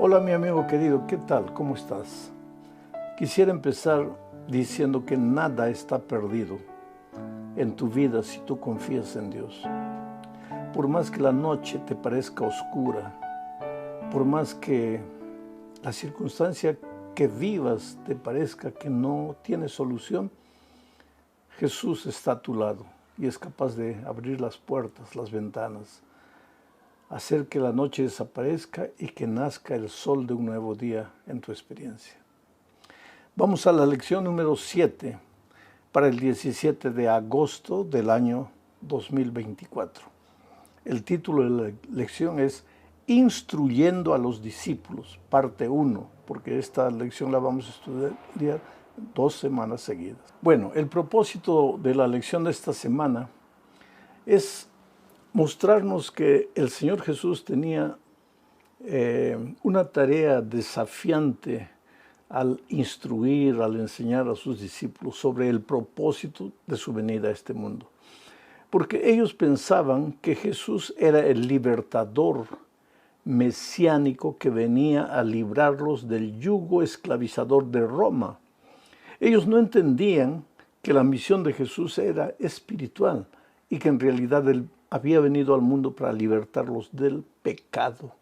Hola mi amigo querido, ¿qué tal? ¿Cómo estás? Quisiera empezar diciendo que nada está perdido en tu vida si tú confías en Dios. Por más que la noche te parezca oscura, por más que la circunstancia que vivas te parezca que no tiene solución, Jesús está a tu lado y es capaz de abrir las puertas, las ventanas, hacer que la noche desaparezca y que nazca el sol de un nuevo día en tu experiencia. Vamos a la lección número 7 para el 17 de agosto del año 2024. El título de la lección es Instruyendo a los discípulos, parte 1, porque esta lección la vamos a estudiar 2 semanas seguidas. Bueno, el propósito de la lección de esta semana es mostrarnos que el Señor Jesús tenía una tarea desafiante al instruir, al enseñar a sus discípulos sobre el propósito de su venida a este mundo. Porque ellos pensaban que Jesús era el libertador mesiánico que venía a librarlos del yugo esclavizador de Roma. Ellos no entendían que la misión de Jesús era espiritual y que en realidad Él había venido al mundo para libertarlos del pecado.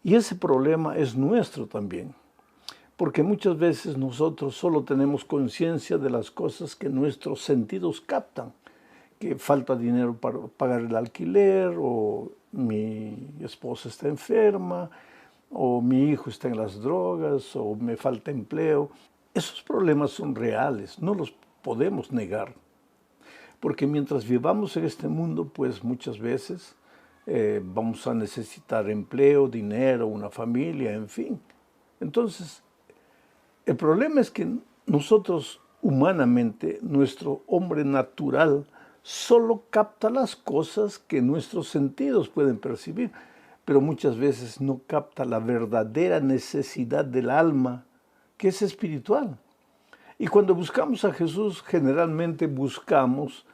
Y ese problema es nuestro también, porque muchas veces nosotros solo tenemos conciencia de las cosas que nuestros sentidos captan, que falta dinero para pagar el alquiler, o mi esposa está enferma, o mi hijo está en las drogas, o me falta empleo. Esos problemas son reales, no los podemos negar. Porque mientras vivamos en este mundo, pues muchas veces vamos a necesitar empleo, dinero, una familia, en fin. Entonces, el problema es que nosotros humanamente, nuestro hombre natural, solo capta las cosas que nuestros sentidos pueden percibir, pero muchas veces no capta la verdadera necesidad del alma, que es espiritual. Y cuando buscamos a Jesús, generalmente buscamos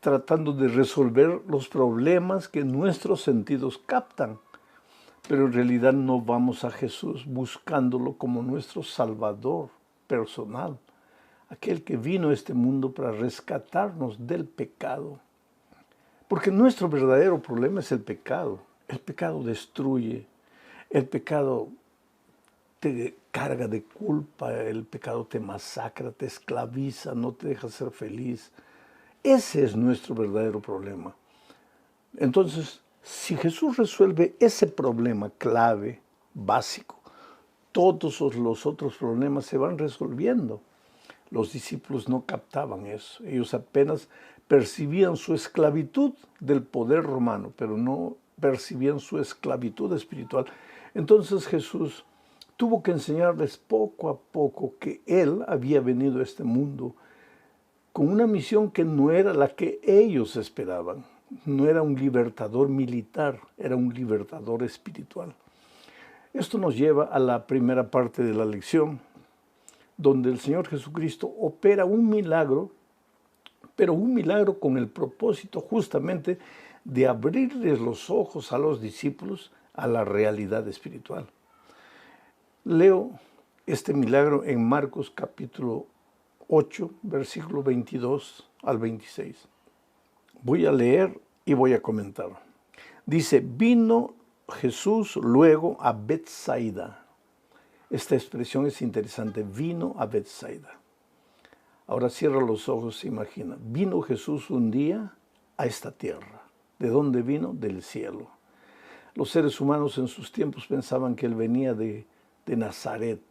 tratando de resolver los problemas que nuestros sentidos captan. Pero en realidad no vamos a Jesús buscándolo como nuestro Salvador personal, aquel que vino a este mundo para rescatarnos del pecado. Porque nuestro verdadero problema es el pecado. El pecado destruye, el pecado te carga de culpa, el pecado te masacra, te esclaviza, no te deja ser feliz. Ese es nuestro verdadero problema. Entonces, si Jesús resuelve ese problema clave, básico, todos los otros problemas se van resolviendo. Los discípulos no captaban eso. Ellos apenas percibían su esclavitud del poder romano, pero no percibían su esclavitud espiritual. Entonces Jesús tuvo que enseñarles poco a poco que Él había venido a este mundo con una misión que no era la que ellos esperaban. No era un libertador militar, era un libertador espiritual. Esto nos lleva a la primera parte de la lección, donde el Señor Jesucristo opera un milagro, pero un milagro con el propósito justamente de abrirles los ojos a los discípulos a la realidad espiritual. Leo este milagro en Marcos capítulo 8, versículo 22 al 26. Voy a leer y voy a comentar. Dice, vino Jesús luego a Betsaida. Esta expresión es interesante, vino a Betsaida. Ahora cierra los ojos e imagina. Vino Jesús un día a esta tierra. ¿De dónde vino? Del cielo. Los seres humanos en sus tiempos pensaban que Él venía de Nazaret.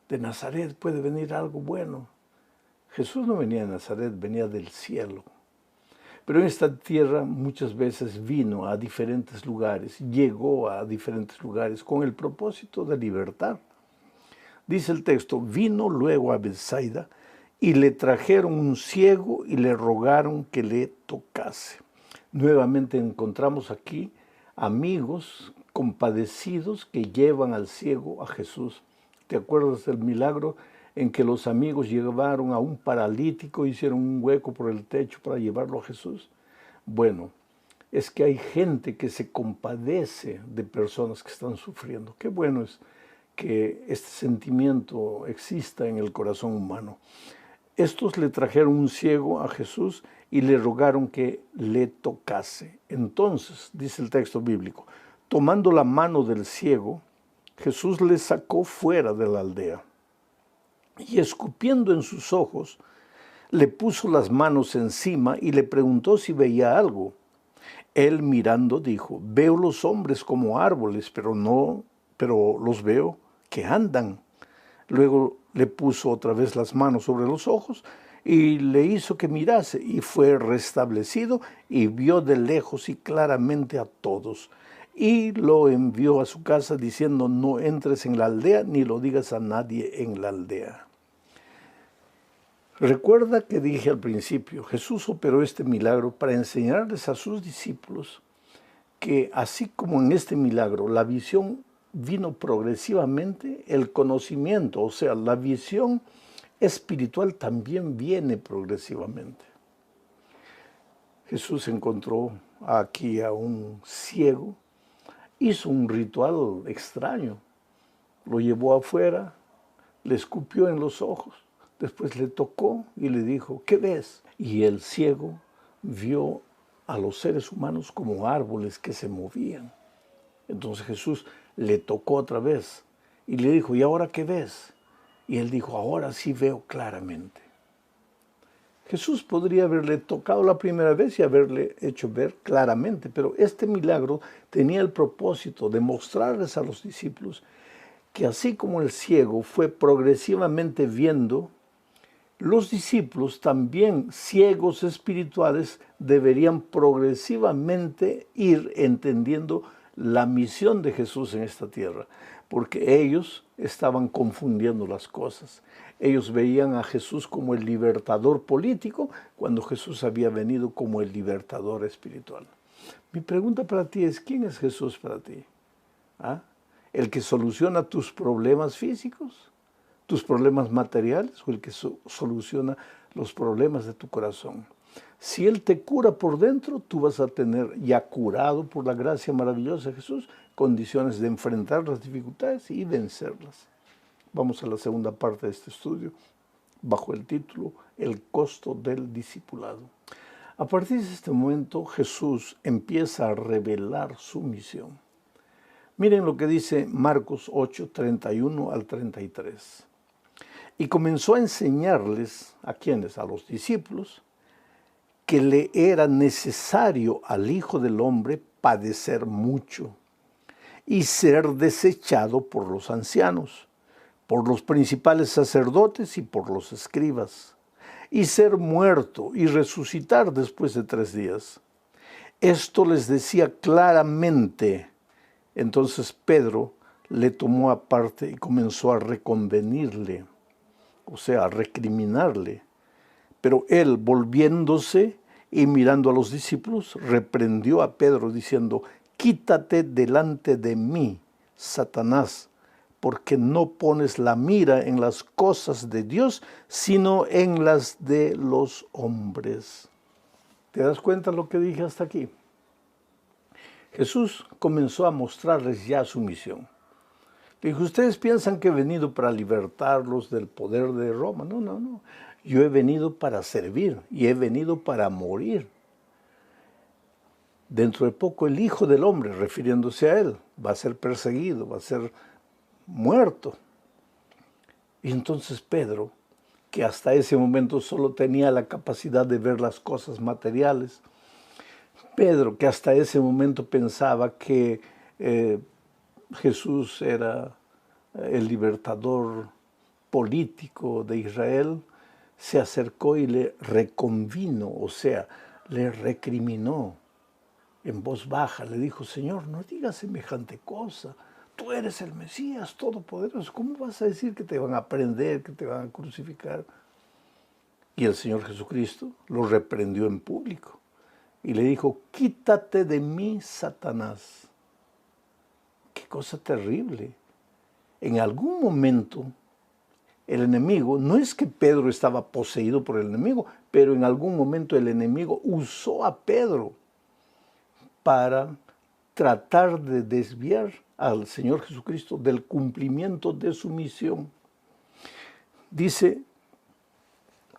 De Nazaret puede venir algo bueno. Jesús no venía de Nazaret, venía del cielo. Pero en esta tierra muchas veces vino a diferentes lugares, llegó a diferentes lugares con el propósito de libertar. Dice el texto, vino luego a Betsaida y le trajeron un ciego y le rogaron que le tocase. Nuevamente encontramos aquí amigos compadecidos que llevan al ciego a Jesús. ¿Te acuerdas del milagro en que los amigos llevaron a un paralítico, hicieron un hueco por el techo para llevarlo a Jesús? Bueno, es que hay gente que se compadece de personas que están sufriendo. Qué bueno es que este sentimiento exista en el corazón humano. Estos le trajeron un ciego a Jesús y le rogaron que le tocase. Entonces, dice el texto bíblico, tomando la mano del ciego, Jesús le sacó fuera de la aldea y escupiendo en sus ojos, le puso las manos encima y le preguntó si veía algo. Él mirando dijo, veo los hombres como árboles, pero los veo que andan. Luego le puso otra vez las manos sobre los ojos y le hizo que mirase y fue restablecido y vio de lejos y claramente a todos. Y lo envió a su casa diciendo, no entres en la aldea ni lo digas a nadie en la aldea. Recuerda que dije al principio, Jesús operó este milagro para enseñarles a sus discípulos que así como en este milagro la visión vino progresivamente, el conocimiento, o sea, la visión espiritual también viene progresivamente. Jesús encontró aquí a un ciego, hizo un ritual extraño, lo llevó afuera, le escupió en los ojos, después le tocó y le dijo, ¿qué ves? Y el ciego vio a los seres humanos como árboles que se movían. Entonces Jesús le tocó otra vez y le dijo, ¿y ahora qué ves? Y él dijo, ahora sí veo claramente. Jesús podría haberle tocado la primera vez y haberle hecho ver claramente, pero este milagro tenía el propósito de mostrarles a los discípulos que así como el ciego fue progresivamente viendo, los discípulos también ciegos espirituales deberían progresivamente ir entendiendo la misión de Jesús en esta tierra, porque ellos estaban confundiendo las cosas. Ellos veían a Jesús como el libertador político, cuando Jesús había venido como el libertador espiritual. Mi pregunta para ti es, ¿quién es Jesús para ti? ¿Ah? ¿El que soluciona tus problemas físicos, tus problemas materiales, o el que soluciona los problemas de tu corazón? Si Él te cura por dentro, tú vas a tener ya curado por la gracia maravillosa de Jesús condiciones de enfrentar las dificultades y vencerlas. Vamos a la segunda parte de este estudio, bajo el título El costo del discipulado. A partir de este momento, Jesús empieza a revelar su misión. Miren lo que dice Marcos 8, 31 al 33. Y comenzó a enseñarles, ¿a quiénes? A los discípulos, que le era necesario al Hijo del Hombre padecer mucho y ser desechado por los ancianos, por los principales sacerdotes y por los escribas, y ser muerto y resucitar después de 3 días. Esto les decía claramente. Entonces Pedro le tomó aparte y comenzó a reconvenirle, o sea, a recriminarle. Pero él, volviéndose y mirando a los discípulos, reprendió a Pedro diciendo, quítate delante de mí, Satanás, porque no pones la mira en las cosas de Dios, sino en las de los hombres. ¿Te das cuenta lo que dije hasta aquí? Jesús comenzó a mostrarles ya su misión. Dijo, ustedes piensan que he venido para libertarlos del poder de Roma. No, no, no. Yo he venido para servir y he venido para morir. Dentro de poco el Hijo del Hombre, refiriéndose a Él, va a ser perseguido, va a ser muerto. Y entonces Pedro, que hasta ese momento solo tenía la capacidad de ver las cosas materiales, Pedro, que hasta ese momento pensaba que Jesús era el libertador político de Israel, se acercó y le reconvino, o sea, le recriminó en voz baja. Le dijo, Señor, no digas semejante cosa. Tú eres el Mesías Todopoderoso. ¿Cómo vas a decir que te van a prender, que te van a crucificar? Y el Señor Jesucristo lo reprendió en público y le dijo, quítate de mí, Satanás. Qué cosa terrible. En algún momento, el enemigo, no es que Pedro estaba poseído por el enemigo, pero en algún momento el enemigo usó a Pedro para tratar de desviar al Señor Jesucristo del cumplimiento de su misión. Dice,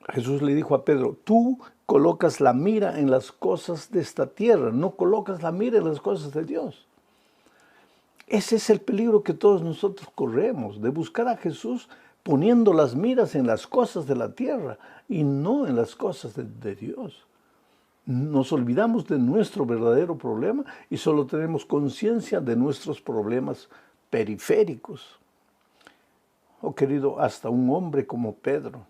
Jesús le dijo a Pedro, tú colocas la mira en las cosas de esta tierra, no colocas la mira en las cosas de Dios. Ese es el peligro que todos nosotros corremos, de buscar a Jesús poniendo las miras en las cosas de la tierra y no en las cosas de Dios. Nos olvidamos de nuestro verdadero problema y solo tenemos conciencia de nuestros problemas periféricos. Oh querido, hasta un hombre como Pedro,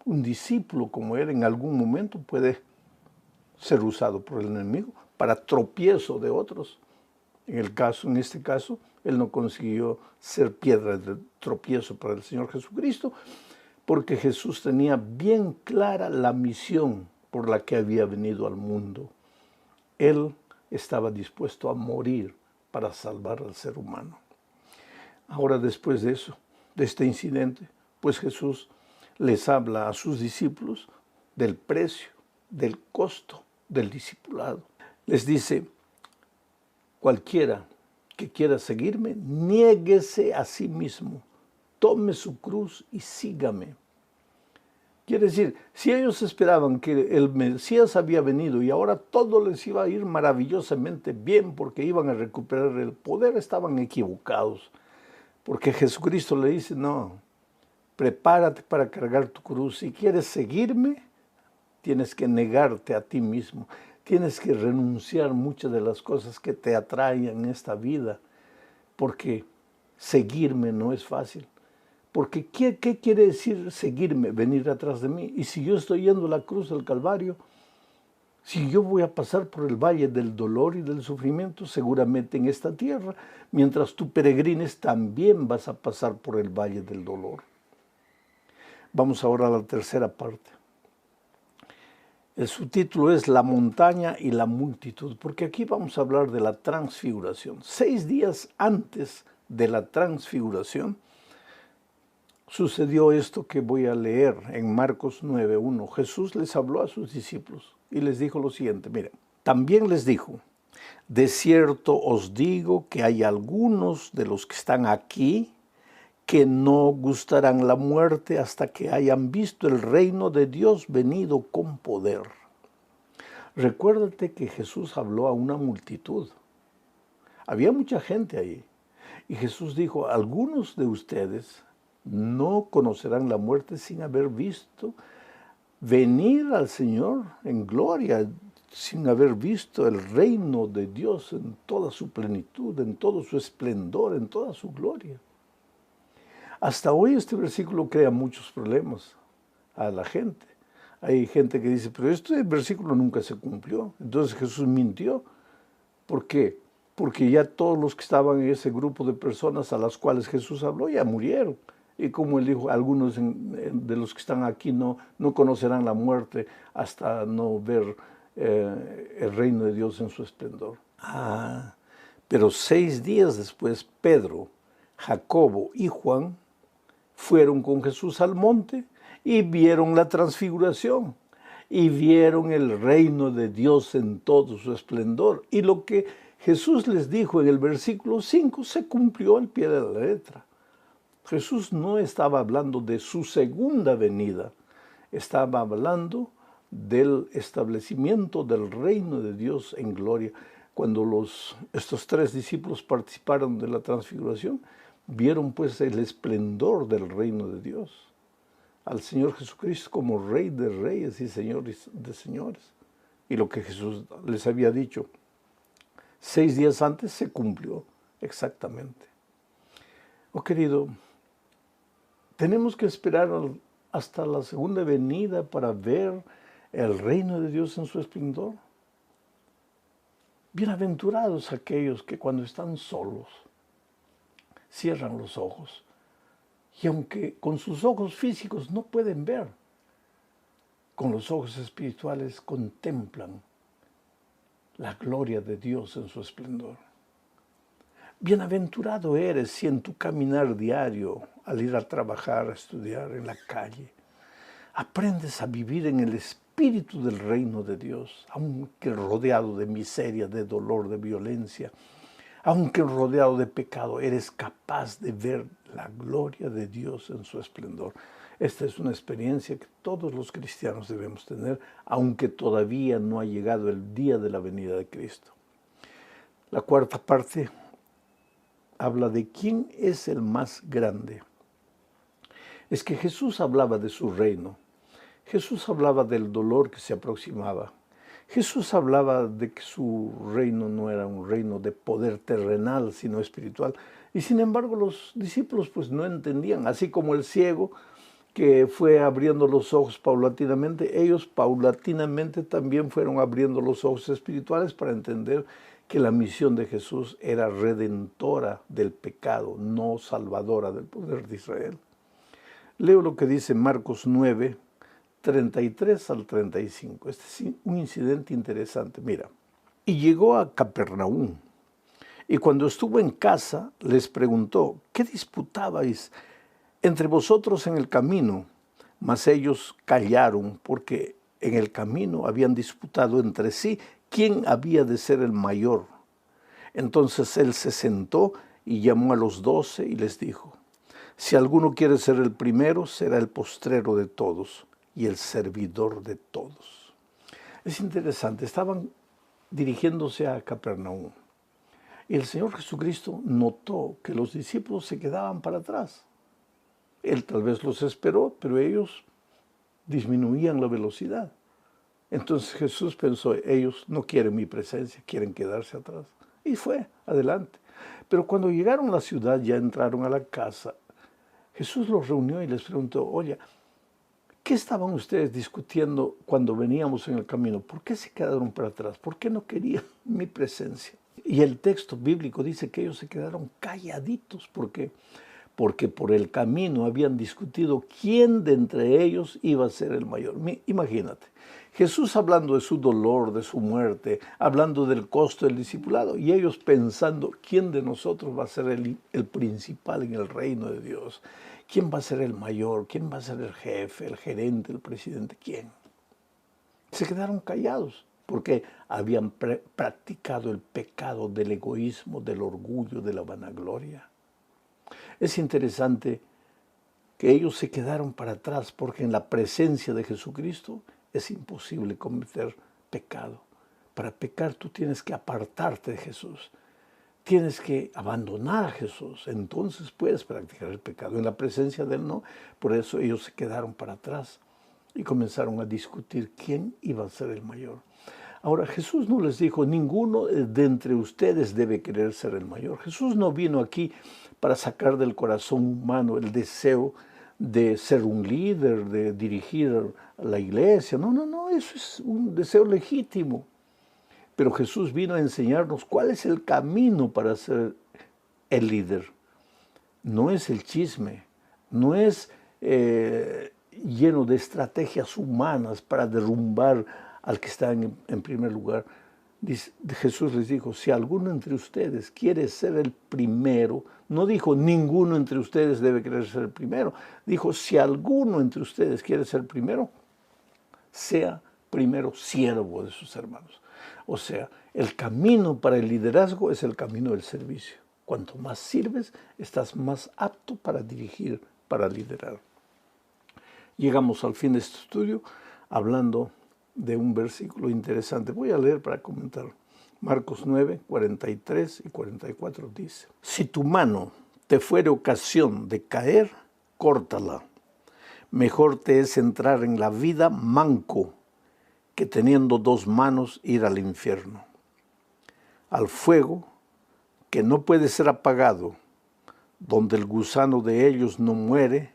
un discípulo como él, en algún momento puede ser usado por el enemigo para tropiezo de otros. En este caso, él no consiguió ser piedra de tropiezo para el Señor Jesucristo, porque Jesús tenía bien clara la misión por la que había venido al mundo. Él estaba dispuesto a morir para salvar al ser humano. Ahora, después de eso, de este incidente, pues Jesús les habla a sus discípulos del precio, del costo del discipulado. Les dice, cualquiera que quiera seguirme, niéguese a sí mismo, tome su cruz y sígame. Quiere decir, si ellos esperaban que el Mesías había venido y ahora todo les iba a ir maravillosamente bien porque iban a recuperar el poder, estaban equivocados. Porque Jesucristo le dice, no, prepárate para cargar tu cruz. Si quieres seguirme, tienes que negarte a ti mismo. Tienes que renunciar muchas de las cosas que te atraen en esta vida. Porque seguirme no es fácil. Porque ¿qué quiere decir seguirme? Venir atrás de mí. Y si yo estoy yendo a la cruz del Calvario, si yo voy a pasar por el valle del dolor y del sufrimiento, seguramente en esta tierra, mientras tú peregrines, también vas a pasar por el valle del dolor. Vamos ahora a la tercera parte. El subtítulo es La montaña y la multitud, porque aquí vamos a hablar de la transfiguración. 6 días antes de la transfiguración, sucedió esto que voy a leer en Marcos 9:1. Jesús les habló a sus discípulos y les dijo lo siguiente, miren, también les dijo, de cierto os digo que hay algunos de los que están aquí que no gustarán la muerte hasta que hayan visto el reino de Dios venido con poder. Recuérdate que Jesús habló a una multitud. Había mucha gente ahí. Y Jesús dijo, algunos de ustedes no conocerán la muerte sin haber visto venir al Señor en gloria, sin haber visto el reino de Dios en toda su plenitud, en todo su esplendor, en toda su gloria. Hasta hoy este versículo crea muchos problemas a la gente. Hay gente que dice, pero este versículo nunca se cumplió. Entonces Jesús mintió. ¿Por qué? Porque ya todos los que estaban en ese grupo de personas a las cuales Jesús habló ya murieron. Y como él dijo, algunos de los que están aquí no conocerán la muerte hasta no ver el reino de Dios en su esplendor. Pero 6 días después, Pedro, Jacobo y Juan fueron con Jesús al monte y vieron la transfiguración y vieron el reino de Dios en todo su esplendor. Y lo que Jesús les dijo en el versículo 5 se cumplió al pie de la letra. Jesús no estaba hablando de su segunda venida, estaba hablando del establecimiento del reino de Dios en gloria. Cuando estos 3 discípulos participaron de la transfiguración, vieron pues el esplendor del reino de Dios, al Señor Jesucristo como Rey de Reyes y Señor de Señores. Y lo que Jesús les había dicho 6 días antes se cumplió exactamente. Oh querido, tenemos que esperar hasta la segunda venida para ver el reino de Dios en su esplendor. Bienaventurados aquellos que cuando están solos cierran los ojos y aunque con sus ojos físicos no pueden ver, con los ojos espirituales contemplan la gloria de Dios en su esplendor. Bienaventurado eres si en tu caminar diario, al ir a trabajar, a estudiar en la calle, aprendes a vivir en el espíritu espíritu del reino de Dios, aunque rodeado de miseria, de dolor, de violencia, aunque rodeado de pecado, eres capaz de ver la gloria de Dios en su esplendor. Esta es una experiencia que todos los cristianos debemos tener, aunque todavía no ha llegado el día de la venida de Cristo. La cuarta parte habla de quién es el más grande. Es que Jesús hablaba de su reino. Jesús hablaba del dolor que se aproximaba. Jesús hablaba de que su reino no era un reino de poder terrenal, sino espiritual. Y sin embargo los discípulos pues no entendían, así como el ciego que fue abriendo los ojos paulatinamente, ellos paulatinamente también fueron abriendo los ojos espirituales para entender que la misión de Jesús era redentora del pecado, no salvadora del poder de Israel. Leo lo que dice Marcos 9, 33 al 35. Este es un incidente interesante. Mira, y llegó a Capernaum, y cuando estuvo en casa les preguntó, ¿qué disputabais entre vosotros en el camino? Mas ellos callaron, porque en el camino habían disputado entre sí quién había de ser el mayor. Entonces él se sentó y llamó a los 12 y les dijo, si alguno quiere ser el primero, será el postrero de todos y el servidor de todos. Es interesante, estaban dirigiéndose a Capernaum. Y el Señor Jesucristo notó que los discípulos se quedaban para atrás. Él tal vez los esperó, pero ellos disminuían la velocidad. Entonces Jesús pensó, ellos no quieren mi presencia, quieren quedarse atrás. Y fue adelante. Pero cuando llegaron a la ciudad, ya entraron a la casa, Jesús los reunió y les preguntó, oye, ¿qué estaban ustedes discutiendo cuando veníamos en el camino? ¿Por qué se quedaron para atrás? ¿Por qué no querían mi presencia? Y el texto bíblico dice que ellos se quedaron calladitos. ¿Por qué? Porque por el camino habían discutido quién de entre ellos iba a ser el mayor. Imagínate, Jesús hablando de su dolor, de su muerte, hablando del costo del discipulado, y ellos pensando quién de nosotros va a ser el principal en el reino de Dios, quién va a ser el mayor, quién va a ser el jefe, el gerente, el presidente, quién. Se quedaron callados porque habían practicado el pecado del egoísmo, del orgullo, de la vanagloria. Es interesante que ellos se quedaron para atrás porque en la presencia de Jesucristo es imposible cometer pecado. Para pecar tú tienes que apartarte de Jesús. Tienes que abandonar a Jesús. Entonces puedes practicar el pecado. En la presencia de Él no. Por eso ellos se quedaron para atrás y comenzaron a discutir quién iba a ser el mayor. Ahora, Jesús no les dijo, ninguno de entre ustedes debe querer ser el mayor. Jesús no vino aquí para sacar del corazón humano el deseo de ser un líder, de dirigir a la iglesia. No, eso es un deseo legítimo. Pero Jesús vino a enseñarnos cuál es el camino para ser el líder. No es el chisme, no es lleno de estrategias humanas para derrumbar al que está en primer lugar. Jesús les dijo, si alguno entre ustedes quiere ser el primero, no dijo ninguno entre ustedes debe querer ser el primero, dijo si alguno entre ustedes quiere ser primero, sea primero siervo de sus hermanos. O sea, el camino para el liderazgo es el camino del servicio. Cuanto más sirves, estás más apto para dirigir, para liderar. Llegamos al fin de este estudio hablando de un versículo interesante. Voy a leer para comentar. Marcos 9, 43 y 44 dice, si tu mano te fuere ocasión de caer, córtala. Mejor te es entrar en la vida manco que teniendo dos manos ir al infierno, al fuego que no puede ser apagado, donde el gusano de ellos no muere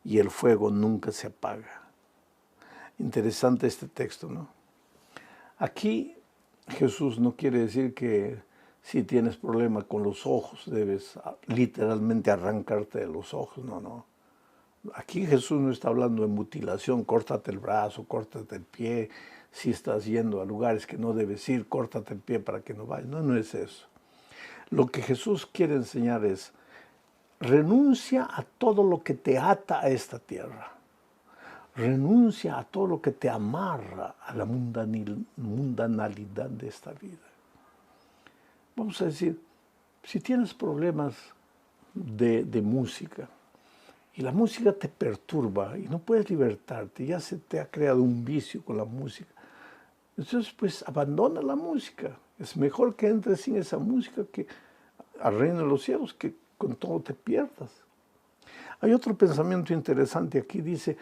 y el fuego nunca se apaga. Interesante este texto, ¿no? Aquí Jesús no quiere decir que si tienes problema con los ojos debes literalmente arrancarte de los ojos, no. Aquí Jesús no está hablando de mutilación, córtate el brazo, córtate el pie, si estás yendo a lugares que no debes ir, córtate el pie para que no vayas. No es eso. Lo que Jesús quiere enseñar es, renuncia a todo lo que te ata a esta tierra. Renuncia a todo lo que te amarra a la mundanalidad de esta vida. Vamos a decir, si tienes problemas de música y la música te perturba y no puedes libertarte, ya se te ha creado un vicio con la música, entonces pues abandona la música. Es mejor que entres sin esa música que al reino de los cielos, que con todo te pierdas. Hay otro pensamiento interesante aquí, dice,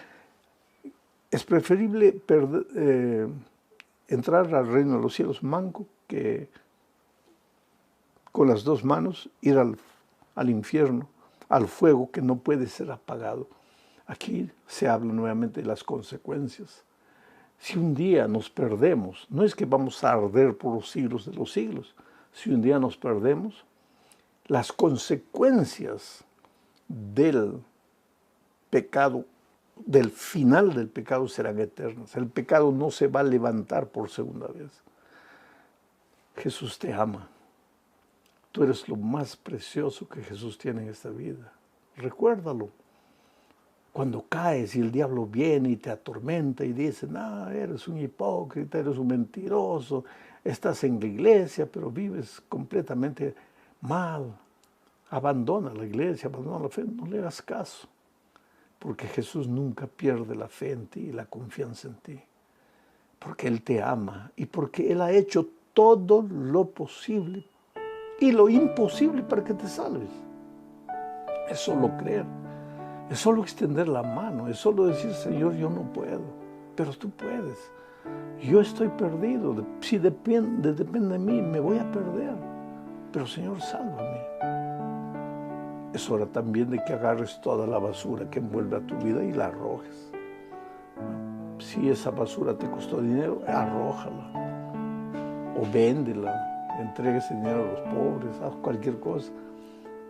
es preferible entrar al reino de los cielos manco que con las dos manos ir al infierno, al fuego que no puede ser apagado. Aquí se habla nuevamente de las consecuencias. Si un día nos perdemos, no es que vamos a arder por los siglos de los siglos. Si un día nos perdemos, las consecuencias del pecado, del final del pecado, serán eternas. El pecado no se va a levantar por segunda vez. Jesús te ama. Tú eres lo más precioso que Jesús tiene en esta vida. Recuérdalo. Cuando caes y el diablo viene y te atormenta y dice, no, eres un hipócrita, eres un mentiroso, estás en la iglesia, pero vives completamente mal. Abandona la iglesia, abandona la fe, no le hagas caso. Porque Jesús nunca pierde la fe en ti y la confianza en ti. Porque Él te ama y porque Él ha hecho todo lo posible y lo imposible para que te salves. Es solo creer, es solo extender la mano, es solo decir, Señor, yo no puedo, pero tú puedes. Yo estoy perdido, si depende de mí, me voy a perder, pero Señor, sálvame. Es hora también de que agarres toda la basura que envuelve a tu vida y la arrojes. Si esa basura te costó dinero, arrójala o véndela. Entregue ese dinero a los pobres, haz cualquier cosa.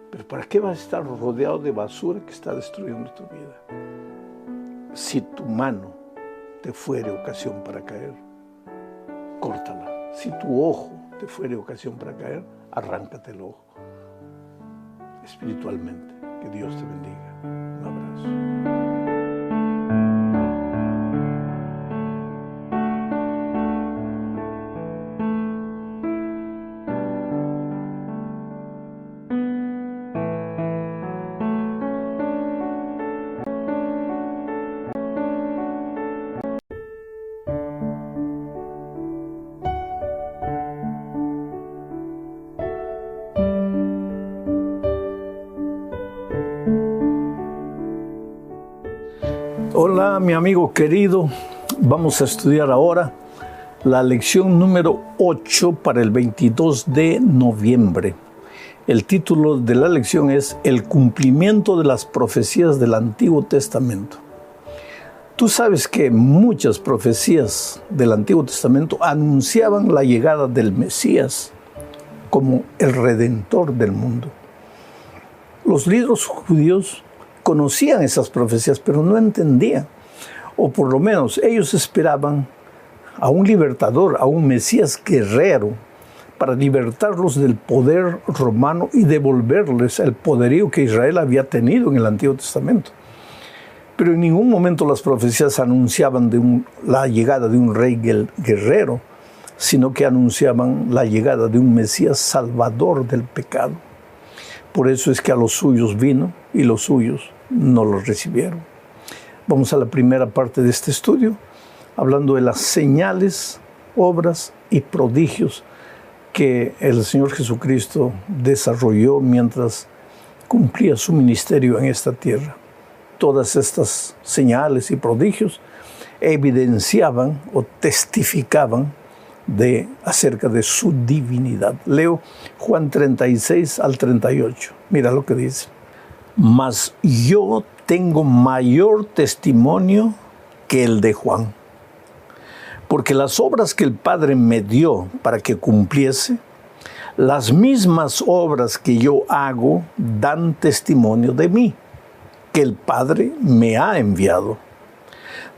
Pero ¿para qué vas a estar rodeado de basura que está destruyendo tu vida? Si tu mano te fuere ocasión para caer, córtala. Si tu ojo te fuere ocasión para caer, arráncate el ojo. Espiritualmente, que Dios te bendiga. Un abrazo. Hola, mi amigo querido. Vamos a estudiar ahora la lección número 8 para el 22 de noviembre. El título de la lección es El cumplimiento de las profecías del Antiguo Testamento. Tú sabes que muchas profecías del Antiguo Testamento anunciaban la llegada del Mesías como el Redentor del mundo. Los líderes judíos conocían esas profecías, pero no entendían. O por lo menos ellos esperaban a un libertador, a un Mesías guerrero, para libertarlos del poder romano y devolverles el poderío que Israel había tenido en el Antiguo Testamento. Pero en ningún momento las profecías anunciaban la llegada de un rey guerrero, sino que anunciaban la llegada de un Mesías salvador del pecado. Por eso es que a los suyos vino y los suyos no los recibieron. Vamos a la primera parte de este estudio, hablando de las señales, obras y prodigios que el Señor Jesucristo desarrolló mientras cumplía su ministerio en esta tierra. Todas estas señales y prodigios evidenciaban o testificaban acerca de su divinidad. Leo Juan 36 al 38. Mira lo que dice. Mas yo tengo mayor testimonio que el de Juan, porque las obras que el Padre me dio para que cumpliese, las mismas obras que yo hago dan testimonio de mí, que el Padre me ha enviado.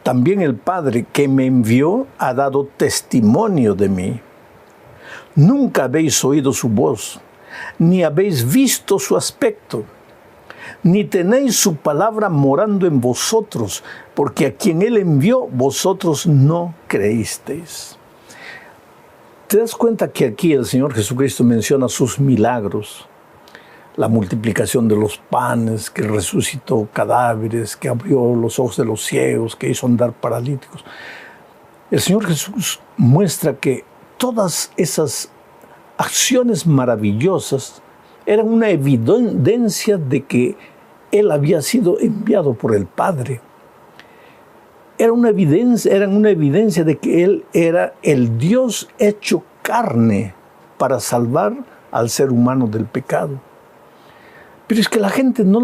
También el Padre que me envió ha dado testimonio de mí. Nunca habéis oído su voz, ni habéis visto su aspecto, ni tenéis su palabra morando en vosotros, porque a quien Él envió, vosotros no creísteis. ¿Te das cuenta que aquí el Señor Jesucristo menciona sus milagros? La multiplicación de los panes, que resucitó cadáveres, que abrió los ojos de los ciegos, que hizo andar paralíticos. El Señor Jesús muestra que todas esas acciones maravillosas eran una evidencia de que Él había sido enviado por el Padre. Eran una evidencia de que Él era el Dios hecho carne para salvar al ser humano del pecado. Pero es que la gente no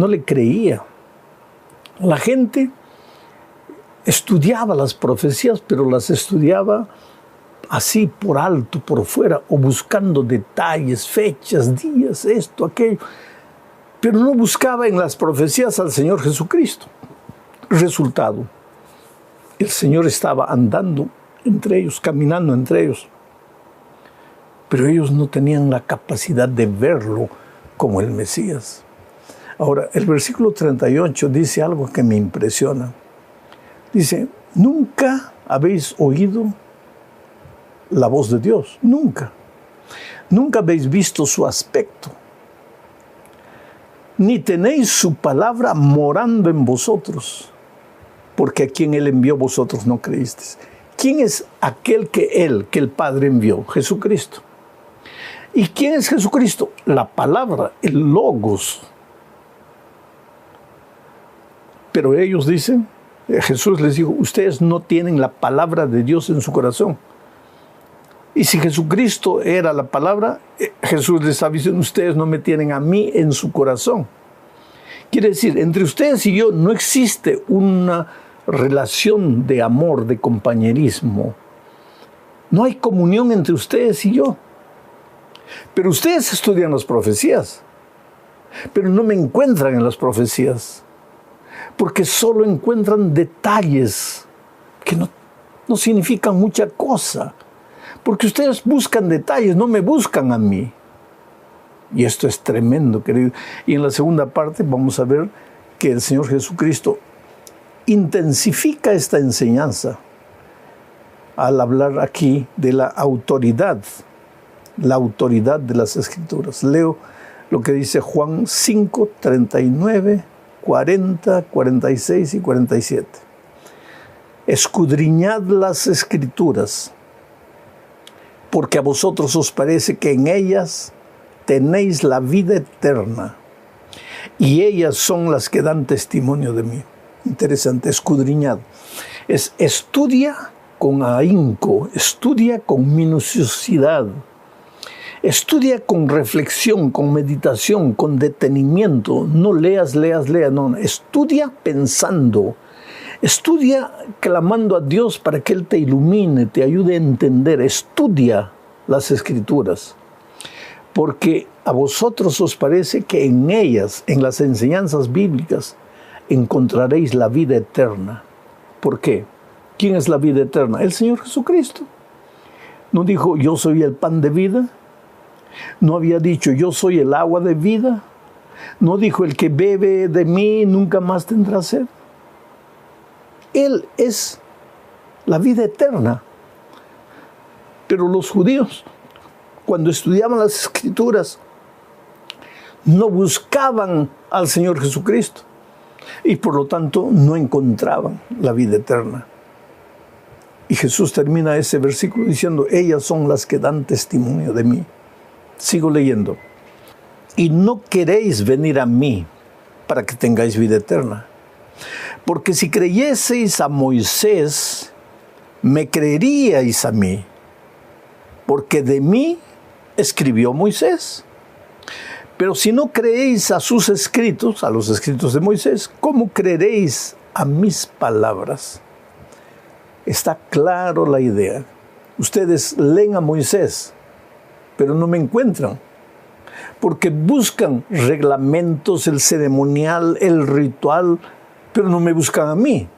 le creía. La gente estudiaba las profecías, pero las estudiaba así por alto, por fuera, o buscando detalles, fechas, días, esto, aquello. Pero no buscaba en las profecías al Señor Jesucristo. Resultado, el Señor estaba andando entre ellos, caminando entre ellos. Pero ellos no tenían la capacidad de verlo como el Mesías. Ahora, el versículo 38 dice algo que me impresiona. Dice, nunca habéis oído la voz de Dios, nunca. Nunca habéis visto su aspecto, ni tenéis su palabra morando en vosotros, porque a quien Él envió vosotros no creísteis. ¿Quién es aquel que el Padre envió? Jesucristo. ¿Y quién es Jesucristo? La palabra, el Logos. Pero ellos dicen, Jesús les dijo, ustedes no tienen la palabra de Dios en su corazón. Y si Jesucristo era la palabra, Jesús les está diciendo, ustedes no me tienen a mí en su corazón. Quiere decir, entre ustedes y yo no existe una relación de amor, de compañerismo. No hay comunión entre ustedes y yo. Pero ustedes estudian las profecías, pero no me encuentran en las profecías, porque solo encuentran detalles que no significan mucha cosa. Porque ustedes buscan detalles, no me buscan a mí. Y esto es tremendo, querido. Y en la segunda parte vamos a ver que el Señor Jesucristo intensifica esta enseñanza al hablar aquí de la autoridad de las Escrituras. Leo lo que dice Juan 5, 39, 40, 46 y 47. Escudriñad las Escrituras, porque a vosotros os parece que en ellas tenéis la vida eterna, y ellas son las que dan testimonio de mí. Interesante, escudriñad. Estudia con ahínco, estudia con minuciosidad, estudia con reflexión, con meditación, con detenimiento. No leas, no. Estudia pensando. Estudia clamando a Dios para que Él te ilumine, te ayude a entender. Estudia las Escrituras, porque a vosotros os parece que en ellas, en las enseñanzas bíblicas, encontraréis la vida eterna. ¿Por qué? ¿Quién es la vida eterna? El Señor Jesucristo. ¿No dijo, yo soy el pan de vida? ¿No había dicho, yo soy el agua de vida? ¿No dijo, el que bebe de mí nunca más tendrá sed? Él es la vida eterna. Pero los judíos, cuando estudiaban las Escrituras, no buscaban al Señor Jesucristo y por lo tanto no encontraban la vida eterna. Y Jesús termina ese versículo diciendo, ellas son las que dan testimonio de mí. Sigo leyendo. Y no queréis venir a mí para que tengáis vida eterna. Porque si creyeseis a Moisés, me creeríais a mí, porque de mí escribió Moisés. Pero si no creéis a sus escritos, a los escritos de Moisés, ¿cómo creeréis a mis palabras? Está claro la idea. Ustedes leen a Moisés, pero no me encuentran, porque buscan reglamentos, el ceremonial, el ritual, pero no me buscan a mí.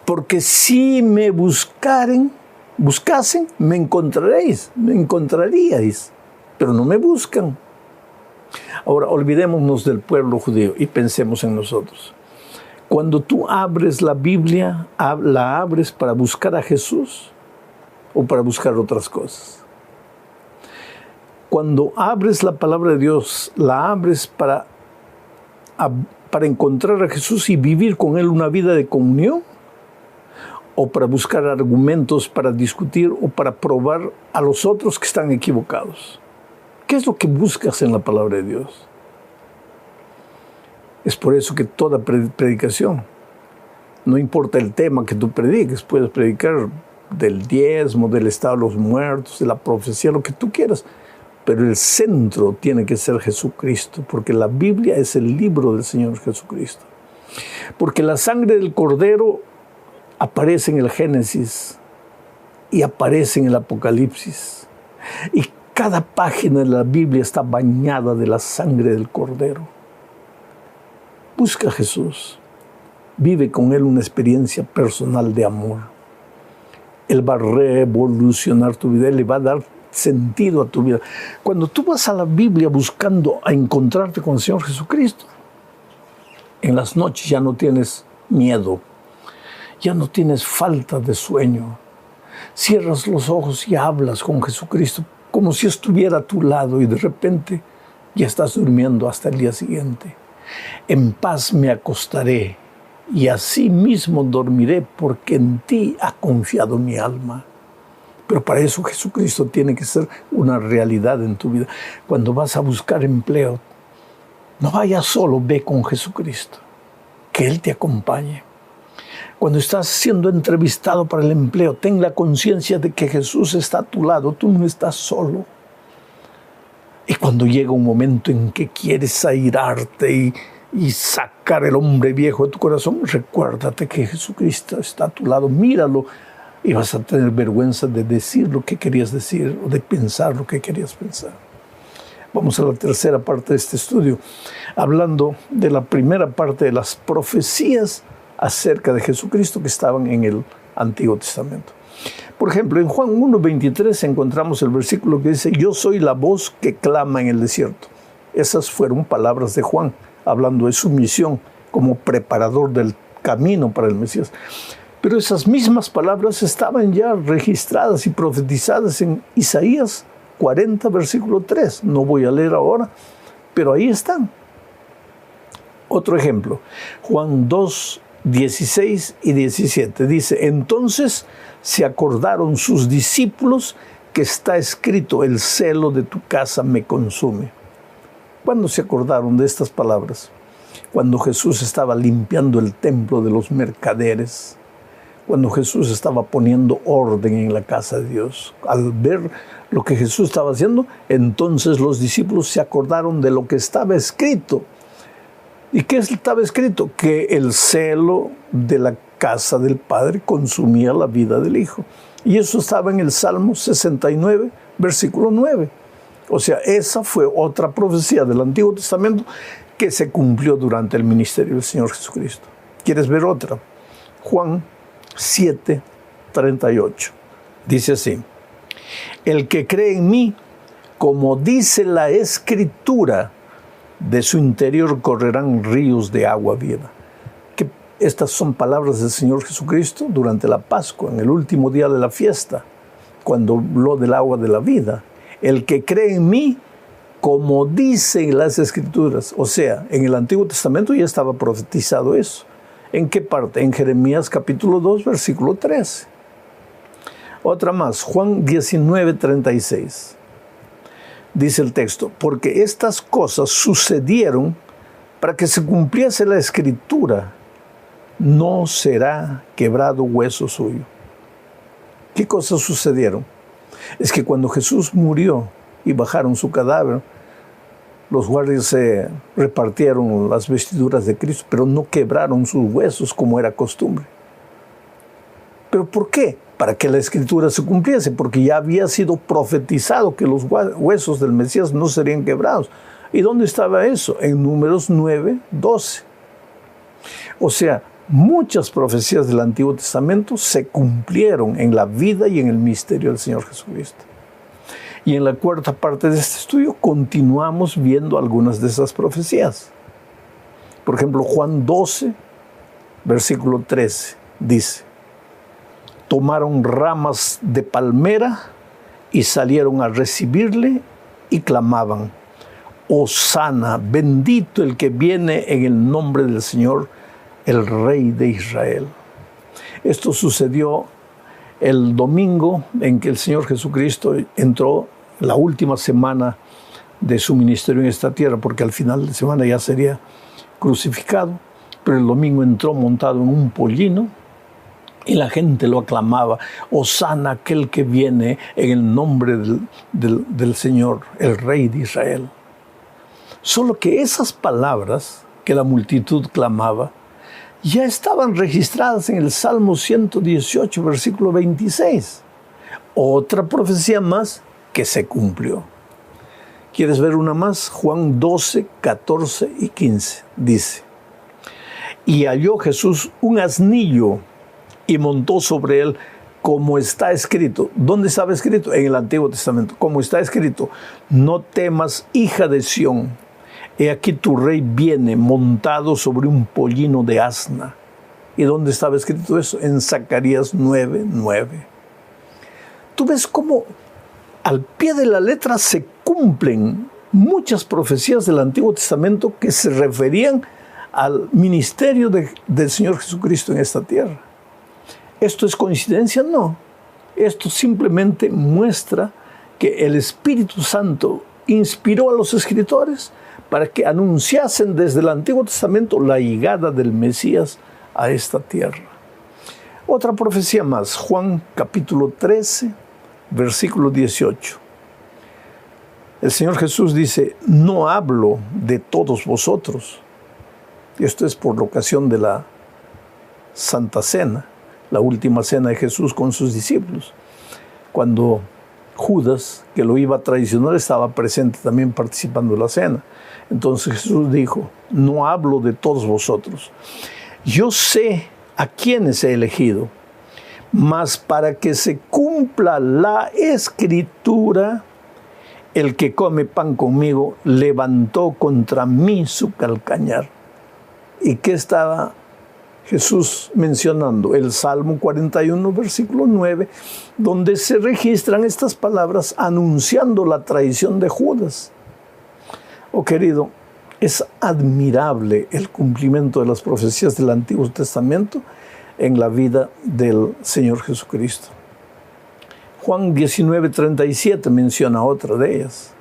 Porque si me buscasen, me encontraríais, pero no me buscan. Ahora, olvidémonos del pueblo judío y pensemos en nosotros. Cuando tú abres la Biblia, ¿la abres para buscar a Jesús o para buscar otras cosas? Cuando abres la palabra de Dios, ¿la abres para encontrar a Jesús y vivir con Él una vida de comunión? ¿O para buscar argumentos, para discutir o para probar a los otros que están equivocados? ¿Qué es lo que buscas en la palabra de Dios? Es por eso que toda predicación, no importa el tema que tú prediques, puedes predicar del diezmo, del estado de los muertos, de la profecía, lo que tú quieras, pero el centro tiene que ser Jesucristo, porque la Biblia es el libro del Señor Jesucristo. Porque la sangre del Cordero aparece en el Génesis y aparece en el Apocalipsis. Y cada página de la Biblia está bañada de la sangre del Cordero. Busca a Jesús. Vive con Él una experiencia personal de amor. Él va a revolucionar tu vida. Él le va a dar sentido a tu vida. Cuando tú vas a la Biblia buscando a encontrarte con el Señor Jesucristo, en las noches ya no tienes miedo. Ya no tienes falta de sueño. Cierras los ojos y hablas con Jesucristo como si estuviera a tu lado y de repente ya estás durmiendo hasta el día siguiente. En paz me acostaré y así mismo dormiré porque en ti ha confiado mi alma. Pero para eso Jesucristo tiene que ser una realidad en tu vida. Cuando vas a buscar empleo, no vayas solo, ve con Jesucristo. Que Él te acompañe. Cuando estás siendo entrevistado para el empleo, ten la conciencia de que Jesús está a tu lado, tú no estás solo. Y cuando llega un momento en que quieres airarte y sacar el hombre viejo de tu corazón, recuérdate que Jesucristo está a tu lado, míralo y vas a tener vergüenza de decir lo que querías decir o de pensar lo que querías pensar. Vamos a la tercera parte de este estudio, hablando de la primera parte de las profecías acerca de Jesucristo que estaban en el Antiguo Testamento. Por ejemplo, en Juan 1:23 encontramos el versículo que dice: yo soy la voz que clama en el desierto. Esas fueron palabras de Juan, hablando de su misión como preparador del camino para el Mesías. Pero esas mismas palabras estaban ya registradas y profetizadas en Isaías 40, versículo 3. No voy a leer ahora, pero ahí están. Otro ejemplo, Juan 2, 16 y 17. Dice: entonces se acordaron sus discípulos que está escrito: el celo de tu casa me consume. ¿Cuándo se acordaron de estas palabras? Cuando Jesús estaba limpiando el templo de los mercaderes. Cuando Jesús estaba poniendo orden en la casa de Dios. Al ver lo que Jesús estaba haciendo, entonces los discípulos se acordaron de lo que estaba escrito. ¿Y qué estaba escrito? Que el celo de la casa del Padre consumía la vida del Hijo. Y eso estaba en el Salmo 69, versículo 9. O sea, esa fue otra profecía del Antiguo Testamento que se cumplió durante el ministerio del Señor Jesucristo. ¿Quieres ver otra? Juan 7, 38. Dice así: el que cree en mí, como dice la Escritura, de su interior correrán ríos de agua viva. Que estas son palabras del Señor Jesucristo durante la Pascua, en el último día de la fiesta, cuando habló del agua de la vida. El que cree en mí, como dicen las Escrituras. O sea, en el Antiguo Testamento ya estaba profetizado eso. ¿En qué parte? En Jeremías capítulo 2, versículo 13. Otra más, Juan 19, 36. Dice el texto: porque estas cosas sucedieron para que se cumpliese la Escritura, no será quebrado hueso suyo. ¿Qué cosas sucedieron? Es que cuando Jesús murió y bajaron su cadáver, los guardias se repartieron las vestiduras de Cristo, pero no quebraron sus huesos como era costumbre. ¿Pero por qué? Para que la Escritura se cumpliese, porque ya había sido profetizado que los huesos del Mesías no serían quebrados. ¿Y dónde estaba eso? En Números 9, 12. O sea, muchas profecías del Antiguo Testamento se cumplieron en la vida y en el misterio del Señor Jesucristo. Y en la cuarta parte de este estudio continuamos viendo algunas de esas profecías. Por ejemplo, Juan 12, versículo 13, dice: tomaron ramas de palmera y salieron a recibirle y clamaban: Hosana, bendito el que viene en el nombre del Señor, el Rey de Israel. Esto sucedió el domingo en que el Señor Jesucristo entró, la última semana de su ministerio en esta tierra, porque al final de semana ya sería crucificado, pero el domingo entró montado en un pollino y la gente lo aclamaba: Hosana, aquel que viene en el nombre del Señor, el Rey de Israel. Solo que esas palabras que la multitud clamaba ya estaban registradas en el Salmo 118, versículo 26. Otra profecía más que se cumplió. ¿Quieres ver una más? Juan 12, 14 y 15 dice: y halló Jesús un asnillo y montó sobre él, como está escrito. ¿Dónde estaba escrito? En el Antiguo Testamento. Como está escrito: no temas, hija de Sión, he aquí tu rey viene montado sobre un pollino de asna. ¿Y dónde estaba escrito eso? En Zacarías 9, 9. Tú ves cómo al pie de la letra se cumplen muchas profecías del Antiguo Testamento que se referían al ministerio del Señor Jesucristo en esta tierra. ¿Esto es coincidencia? No. Esto simplemente muestra que el Espíritu Santo inspiró a los escritores para que anunciasen desde el Antiguo Testamento la llegada del Mesías a esta tierra. Otra profecía más, Juan capítulo 13, versículo 18. El Señor Jesús dice: no hablo de todos vosotros. Y esto es por la ocasión de la Santa Cena, la última cena de Jesús con sus discípulos. Cuando Judas, que lo iba a traicionar, estaba presente también participando de la cena. Entonces Jesús dijo: no hablo de todos vosotros. Yo sé a quiénes he elegido, mas para que se cumpla la Escritura, el que come pan conmigo levantó contra mí su calcañar. ¿Y qué estaba Jesús mencionando? El Salmo 41, versículo 9, donde se registran estas palabras anunciando la traición de Judas. Oh querido, es admirable el cumplimiento de las profecías del Antiguo Testamento en la vida del Señor Jesucristo. Juan 19, 37 menciona otra de ellas.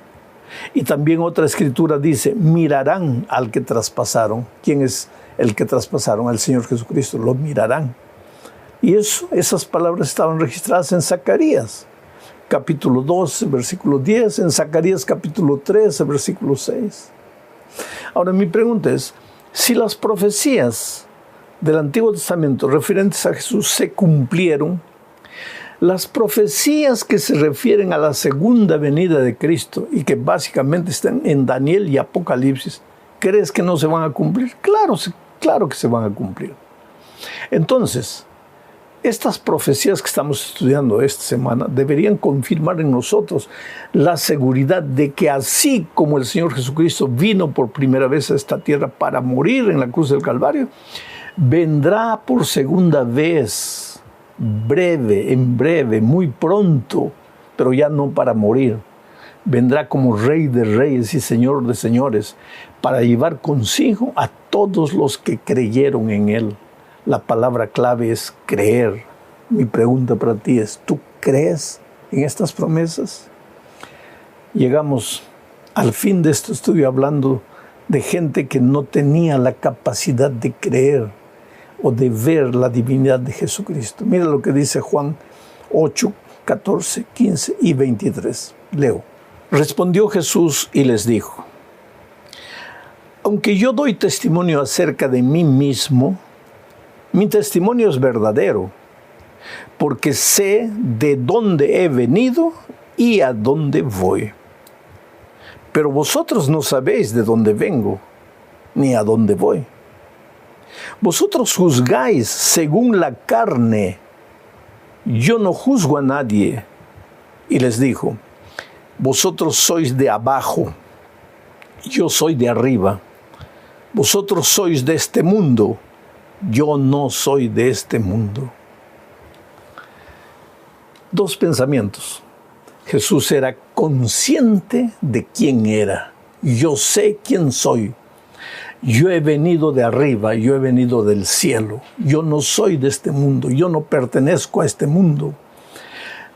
Y también otra escritura dice: mirarán al que traspasaron. ¿Quién es el que traspasaron? Al Señor Jesucristo. Lo mirarán. Y esas palabras estaban registradas en Zacarías, capítulo 12, versículo 10, en Zacarías capítulo 13, versículo 6. Ahora mi pregunta es, si las profecías del Antiguo Testamento referentes a Jesús se cumplieron, las profecías que se refieren a la segunda venida de Cristo y que básicamente están en Daniel y Apocalipsis, ¿crees que no se van a cumplir? Claro que se van a cumplir. Entonces, estas profecías que estamos estudiando esta semana deberían confirmar en nosotros la seguridad de que así como el Señor Jesucristo vino por primera vez a esta tierra para morir en la cruz del Calvario, vendrá por segunda vez, en breve, muy pronto, pero ya no para morir. Vendrá como Rey de Reyes y Señor de Señores para llevar consigo a todos los que creyeron en Él. La palabra clave es creer. Mi pregunta para ti es, ¿tú crees en estas promesas? Llegamos al fin de este estudio hablando de gente que no tenía la capacidad de creer o de ver la divinidad de Jesucristo. Mira lo que dice Juan 8, 14, 15 y 23. Leo. Respondió Jesús y les dijo: aunque yo doy testimonio acerca de mí mismo, mi testimonio es verdadero, porque sé de dónde he venido y a dónde voy. Pero vosotros no sabéis de dónde vengo, ni a dónde voy. Vosotros juzgáis según la carne, yo no juzgo a nadie. Y les dijo: Vosotros sois de abajo, yo soy de arriba. Vosotros sois de este mundo, yo no soy de este mundo. Dos pensamientos. Jesús era consciente de quién era. Yo sé quién soy. Yo he venido de arriba, yo he venido del cielo. Yo no soy de este mundo, yo no pertenezco a este mundo.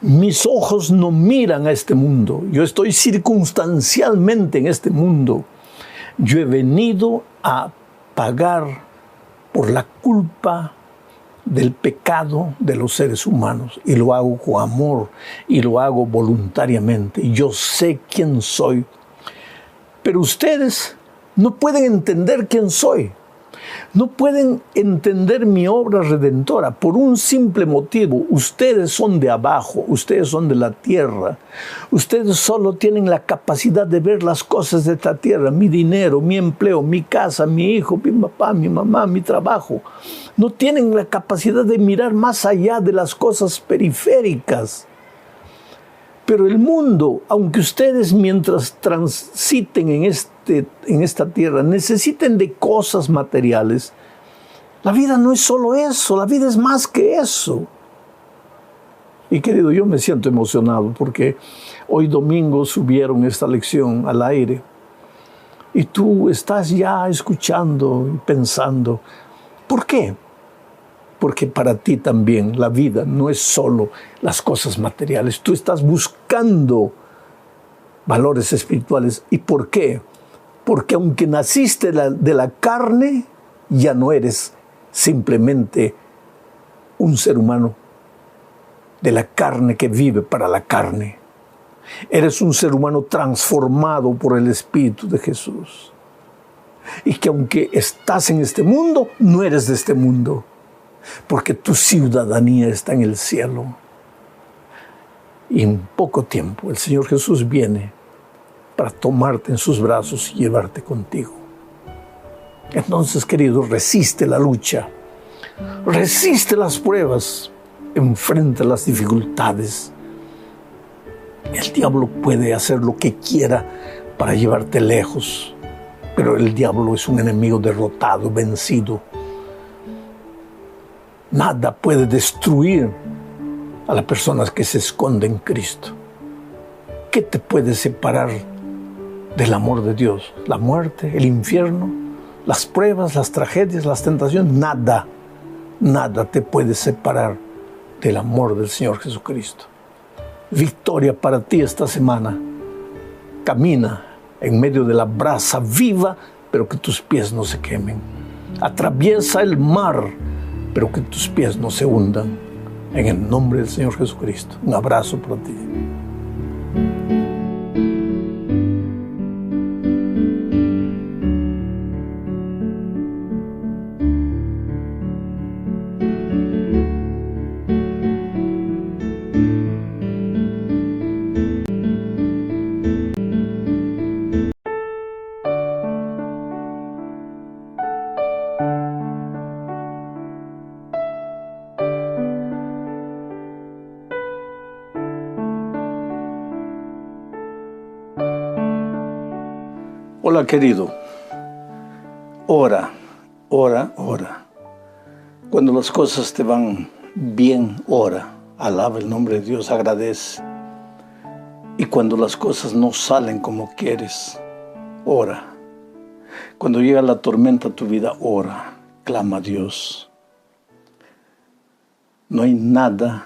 Mis ojos no miran a este mundo. Yo estoy circunstancialmente en este mundo. Yo he venido a pagar por la culpa del pecado de los seres humanos. Y lo hago con amor y lo hago voluntariamente. Yo sé quién soy. Pero ustedes no pueden entender quién soy. No pueden entender mi obra redentora por un simple motivo. Ustedes son de abajo, ustedes son de la tierra. Ustedes solo tienen la capacidad de ver las cosas de esta tierra. Mi dinero, mi empleo, mi casa, mi hijo, mi papá, mi mamá, mi trabajo. No tienen la capacidad de mirar más allá de las cosas periféricas. Pero el mundo, aunque ustedes mientras transiten en esta tierra necesiten de cosas materiales, la vida no es solo eso, la vida es más que eso. Y querido, yo me siento emocionado porque hoy domingo subieron esta lección al aire y tú estás ya escuchando y pensando, ¿por qué? Porque para ti también la vida no es solo las cosas materiales. Tú estás buscando valores espirituales. ¿Y por qué? Porque aunque naciste de la carne, ya no eres simplemente un ser humano de la carne que vive para la carne. Eres un ser humano transformado por el Espíritu de Jesús. Y que aunque estás en este mundo, no eres de este mundo. Porque tu ciudadanía está en el cielo. Y en poco tiempo el Señor Jesús viene para tomarte en sus brazos y llevarte contigo. Entonces, querido, resiste la lucha, resiste las pruebas, enfrenta las dificultades. El diablo puede hacer lo que quiera para llevarte lejos, pero el diablo es un enemigo derrotado, vencido. Nada puede destruir a las personas que se esconden en Cristo. ¿Qué te puede separar del amor de Dios? ¿La muerte, el infierno, las pruebas, las tragedias, las tentaciones? Nada, nada te puede separar del amor del Señor Jesucristo. Victoria para ti esta semana. Camina en medio de la brasa viva, pero que tus pies no se quemen. Atraviesa el mar, pero que tus pies no se hundan. En el nombre del Señor Jesucristo. Un abrazo para ti. Hola, querido. Ora, ora, ora. Cuando las cosas te van bien, ora. Alaba el nombre de Dios, agradece. Y cuando las cosas no salen como quieres, ora. Cuando llega la tormenta a tu vida, ora. Clama a Dios. No hay nada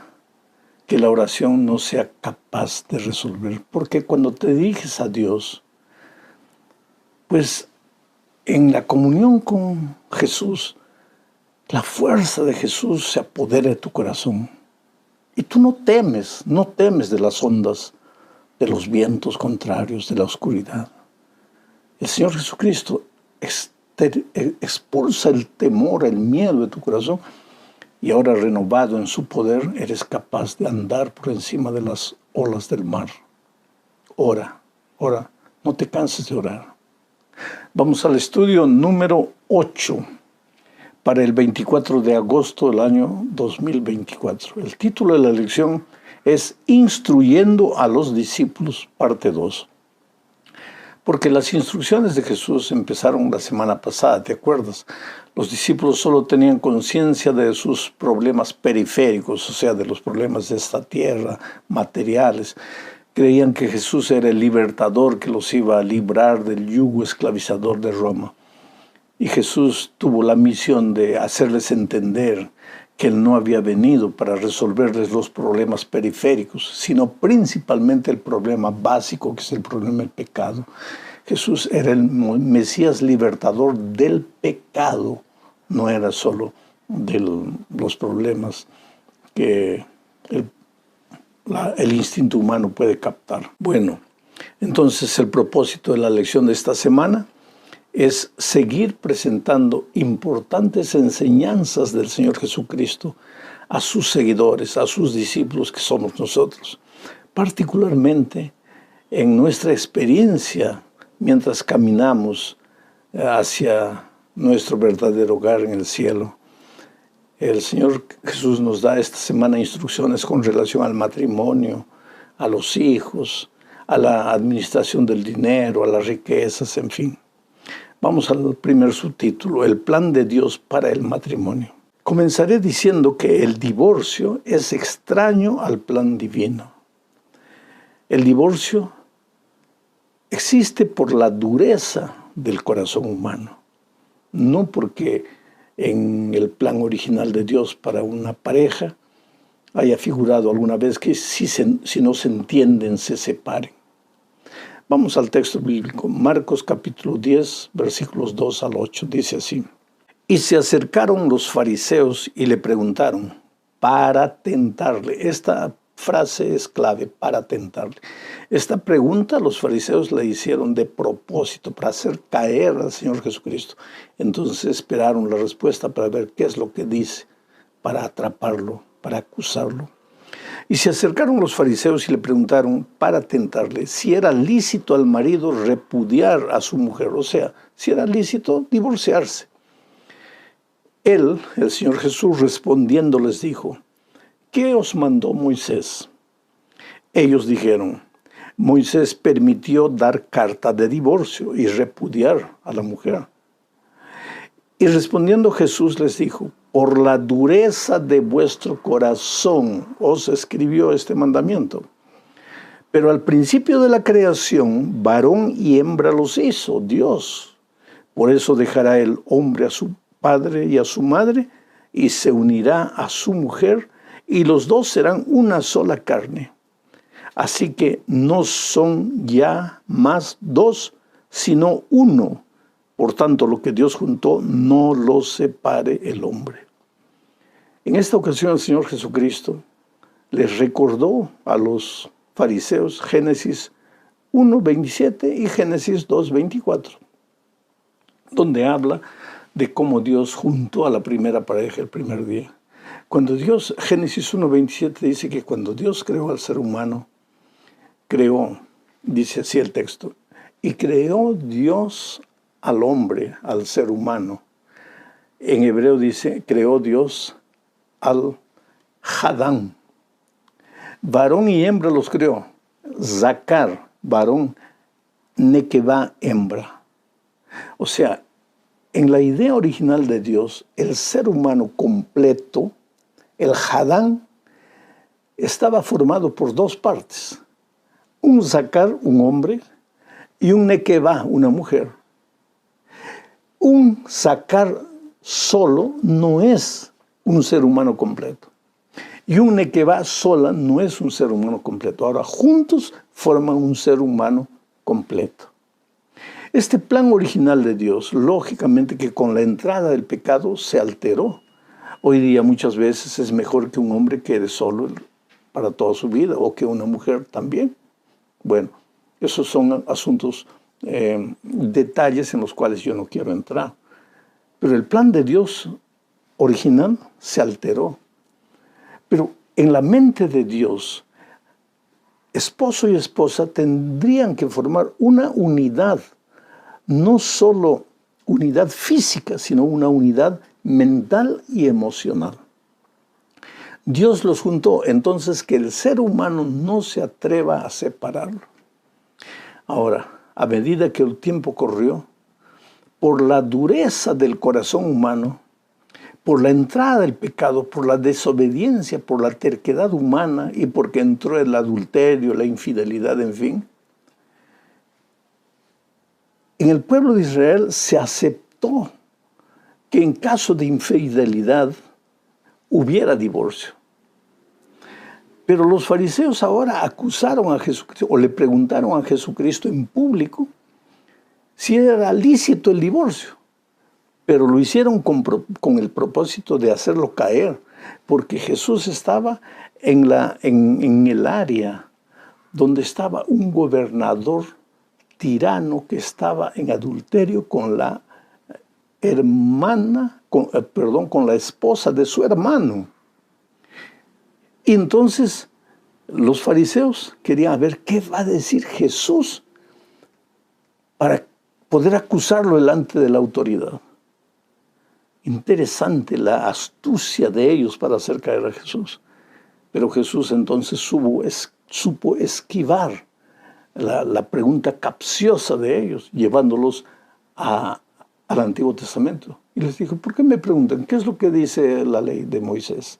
que la oración no sea capaz de resolver. Porque cuando te diriges a Dios, pues en la comunión con Jesús, la fuerza de Jesús se apodera de tu corazón. Y tú no temes de las ondas, de los vientos contrarios, de la oscuridad. El Señor Jesucristo expulsa el temor, el miedo de tu corazón, y ahora renovado en su poder, eres capaz de andar por encima de las olas del mar. Ora, ora, no te canses de orar. Vamos al estudio número 8 para el 24 de agosto del año 2024. El título de la lección es instruyendo a los discípulos, parte 2. Porque las instrucciones de Jesús empezaron la semana pasada, ¿te acuerdas? Los discípulos solo tenían conciencia de sus problemas periféricos, o sea, de los problemas de esta tierra, materiales. Creían que Jesús era el libertador que los iba a librar del yugo esclavizador de Roma. Y Jesús tuvo la misión de hacerles entender que Él no había venido para resolverles los problemas periféricos, sino principalmente el problema básico, que es el problema del pecado. Jesús era el Mesías libertador del pecado, no era solo de los problemas que el instinto humano puede captar. Bueno, entonces el propósito de la lección de esta semana es seguir presentando importantes enseñanzas del Señor Jesucristo a sus seguidores, a sus discípulos que somos nosotros, particularmente en nuestra experiencia mientras caminamos hacia nuestro verdadero hogar en el cielo. El Señor Jesús nos da esta semana instrucciones con relación al matrimonio, a los hijos, a la administración del dinero, a las riquezas, en fin. Vamos al primer subtítulo, el plan de Dios para el matrimonio. Comenzaré diciendo que el divorcio es extraño al plan divino. El divorcio existe por la dureza del corazón humano, no porque en el plan original de Dios para una pareja haya figurado alguna vez que si no se entienden, se separen. Vamos al texto bíblico, Marcos capítulo 10, versículos 2 al 8, dice así. Y se acercaron los fariseos y le preguntaron para tentarle. Esta frase es clave, para tentarle. Esta pregunta los fariseos la hicieron de propósito, para hacer caer al Señor Jesucristo. Entonces esperaron la respuesta para ver qué es lo que dice, para atraparlo, para acusarlo. Y se acercaron los fariseos y le preguntaron para tentarle si era lícito al marido repudiar a su mujer, o sea, si era lícito divorciarse. Él, el Señor Jesús, respondiendo les dijo, ¿qué os mandó Moisés? Ellos dijeron, Moisés permitió dar carta de divorcio y repudiar a la mujer. Y respondiendo Jesús les dijo, por la dureza de vuestro corazón os escribió este mandamiento. Pero al principio de la creación, varón y hembra los hizo Dios. Por eso dejará el hombre a su padre y a su madre, y se unirá a su mujer, y los dos serán una sola carne. Así que no son ya más dos, sino uno. Por tanto, lo que Dios juntó, no lo separe el hombre. En esta ocasión, el Señor Jesucristo les recordó a los fariseos Génesis 1:27 y Génesis 2:24, donde habla de cómo Dios juntó a la primera pareja el primer día. Cuando Dios, Génesis 1:27 dice que cuando Dios creó al ser humano, creó, dice así el texto, y creó Dios al hombre, al ser humano. En hebreo dice, creó Dios al Hadán. Varón y hembra los creó. Zakar, varón, Nekevá, hembra. O sea, en la idea original de Dios, el ser humano completo, el Hadán, estaba formado por dos partes. Un Zakar, un hombre, y un Nekevá, una mujer. Un Zakar solo no es un ser humano completo. Y un Nekevá sola no es un ser humano completo. Ahora, juntos forman un ser humano completo. Este plan original de Dios, lógicamente que con la entrada del pecado se alteró. Hoy día muchas veces es mejor que un hombre quede solo para toda su vida, o que una mujer también. Bueno, esos son asuntos, detalles en los cuales yo no quiero entrar. Pero el plan de Dios original se alteró. Pero en la mente de Dios, esposo y esposa tendrían que formar una unidad, no solo unidad física, sino una unidad mental y emocional. Dios los juntó, entonces que el ser humano no se atreva a separarlo. Ahora, a medida que el tiempo corrió, por la dureza del corazón humano, por la entrada del pecado, por la desobediencia, por la terquedad humana y porque entró el adulterio, la infidelidad, en fin, en el pueblo de Israel se aceptó que en caso de infidelidad hubiera divorcio. Pero los fariseos ahora acusaron a Jesucristo o le preguntaron a Jesucristo en público si era lícito el divorcio. Pero lo hicieron con el propósito de hacerlo caer, porque Jesús estaba en el área donde estaba un gobernador tirano que estaba en adulterio con la con la esposa de su hermano. Y entonces los fariseos querían ver qué va a decir Jesús para poder acusarlo delante de la autoridad. Interesante la astucia de ellos para hacer caer a Jesús. Pero Jesús entonces supo esquivar la pregunta capciosa de ellos, llevándolos al Antiguo Testamento. Y les dijo, ¿por qué me preguntan? ¿Qué es lo que dice la ley de Moisés?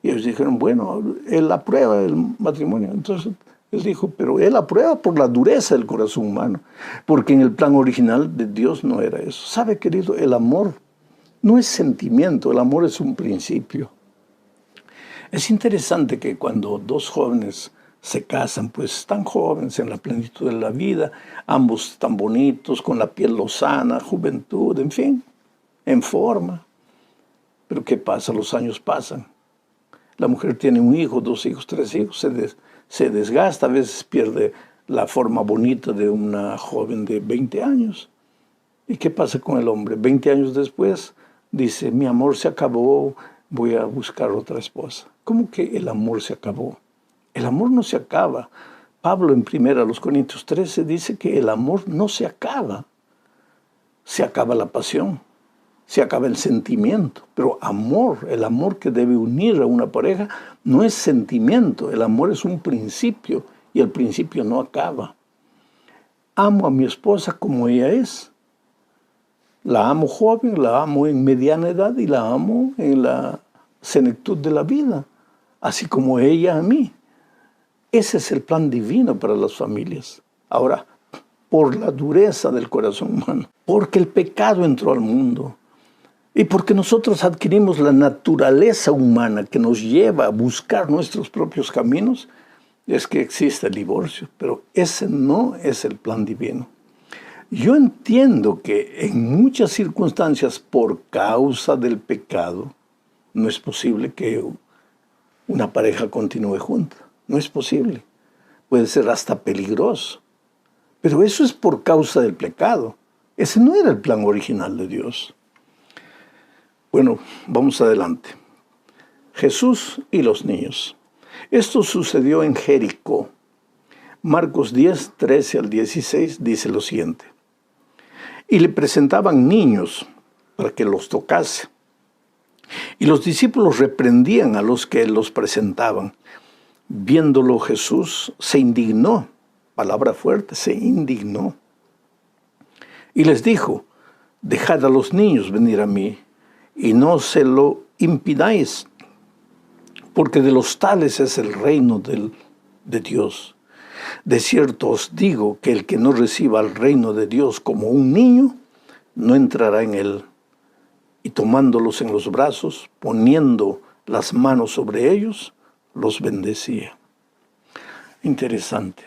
Y ellos dijeron, bueno, él aprueba el matrimonio. Entonces él dijo, pero él aprueba por la dureza del corazón humano, porque en el plan original de Dios no era eso. ¿Sabe, querido? El amor no es sentimiento, el amor es un principio. Es interesante que cuando dos jóvenes se casan, pues están jóvenes en la plenitud de la vida, ambos tan bonitos, con la piel lozana, juventud, en fin, en forma. Pero ¿qué pasa? Los años pasan. La mujer tiene un hijo, 2 hijos, 3 hijos, se desgasta, a veces pierde la forma bonita de una joven de 20 años. ¿Y qué pasa con el hombre? 20 años después dice, mi amor se acabó, voy a buscar otra esposa. ¿Cómo que el amor se acabó? El amor no se acaba. Pablo en 1 Corintios 13 dice que el amor no se acaba. Se acaba la pasión, se acaba el sentimiento, pero amor, el amor que debe unir a una pareja, no es sentimiento, el amor es un principio y el principio no acaba. Amo a mi esposa como ella es. La amo joven, la amo en mediana edad y la amo en la senectud de la vida, así como ella a mí. Ese es el plan divino para las familias. Ahora, por la dureza del corazón humano, porque el pecado entró al mundo y porque nosotros adquirimos la naturaleza humana que nos lleva a buscar nuestros propios caminos, es que existe el divorcio, pero ese no es el plan divino. Yo entiendo que en muchas circunstancias, por causa del pecado, no es posible que una pareja continúe junta. No es posible. Puede ser hasta peligroso. Pero eso es por causa del pecado. Ese no era el plan original de Dios. Bueno, vamos adelante. Jesús y los niños. Esto sucedió en Jericó. Marcos 10, 13 al 16 dice lo siguiente. Y le presentaban niños para que los tocase. Y los discípulos reprendían a los que los presentaban. Viéndolo Jesús se indignó, palabra fuerte, se indignó. Y les dijo, dejad a los niños venir a mí y no se lo impidáis, porque de los tales es el reino de Dios. De cierto os digo que el que no reciba el reino de Dios como un niño, no entrará en él. Y tomándolos en los brazos, poniendo las manos sobre ellos, los bendecía. Interesante.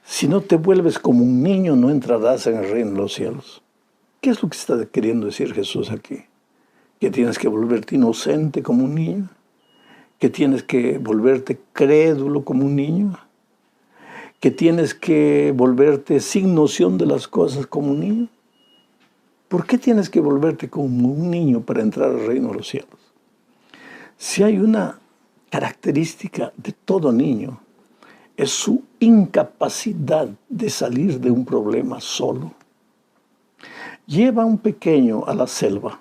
Si no te vuelves como un niño, no entrarás en el reino de los cielos. ¿Qué es lo que está queriendo decir Jesús aquí? ¿Que tienes que volverte inocente como un niño? ¿Que tienes que volverte crédulo como un niño? ¿Que tienes que volverte sin noción de las cosas como un niño? ¿Por qué tienes que volverte como un niño para entrar al reino de los cielos? Si hay una característica de todo niño, es su incapacidad de salir de un problema solo. Lleva a un pequeño a la selva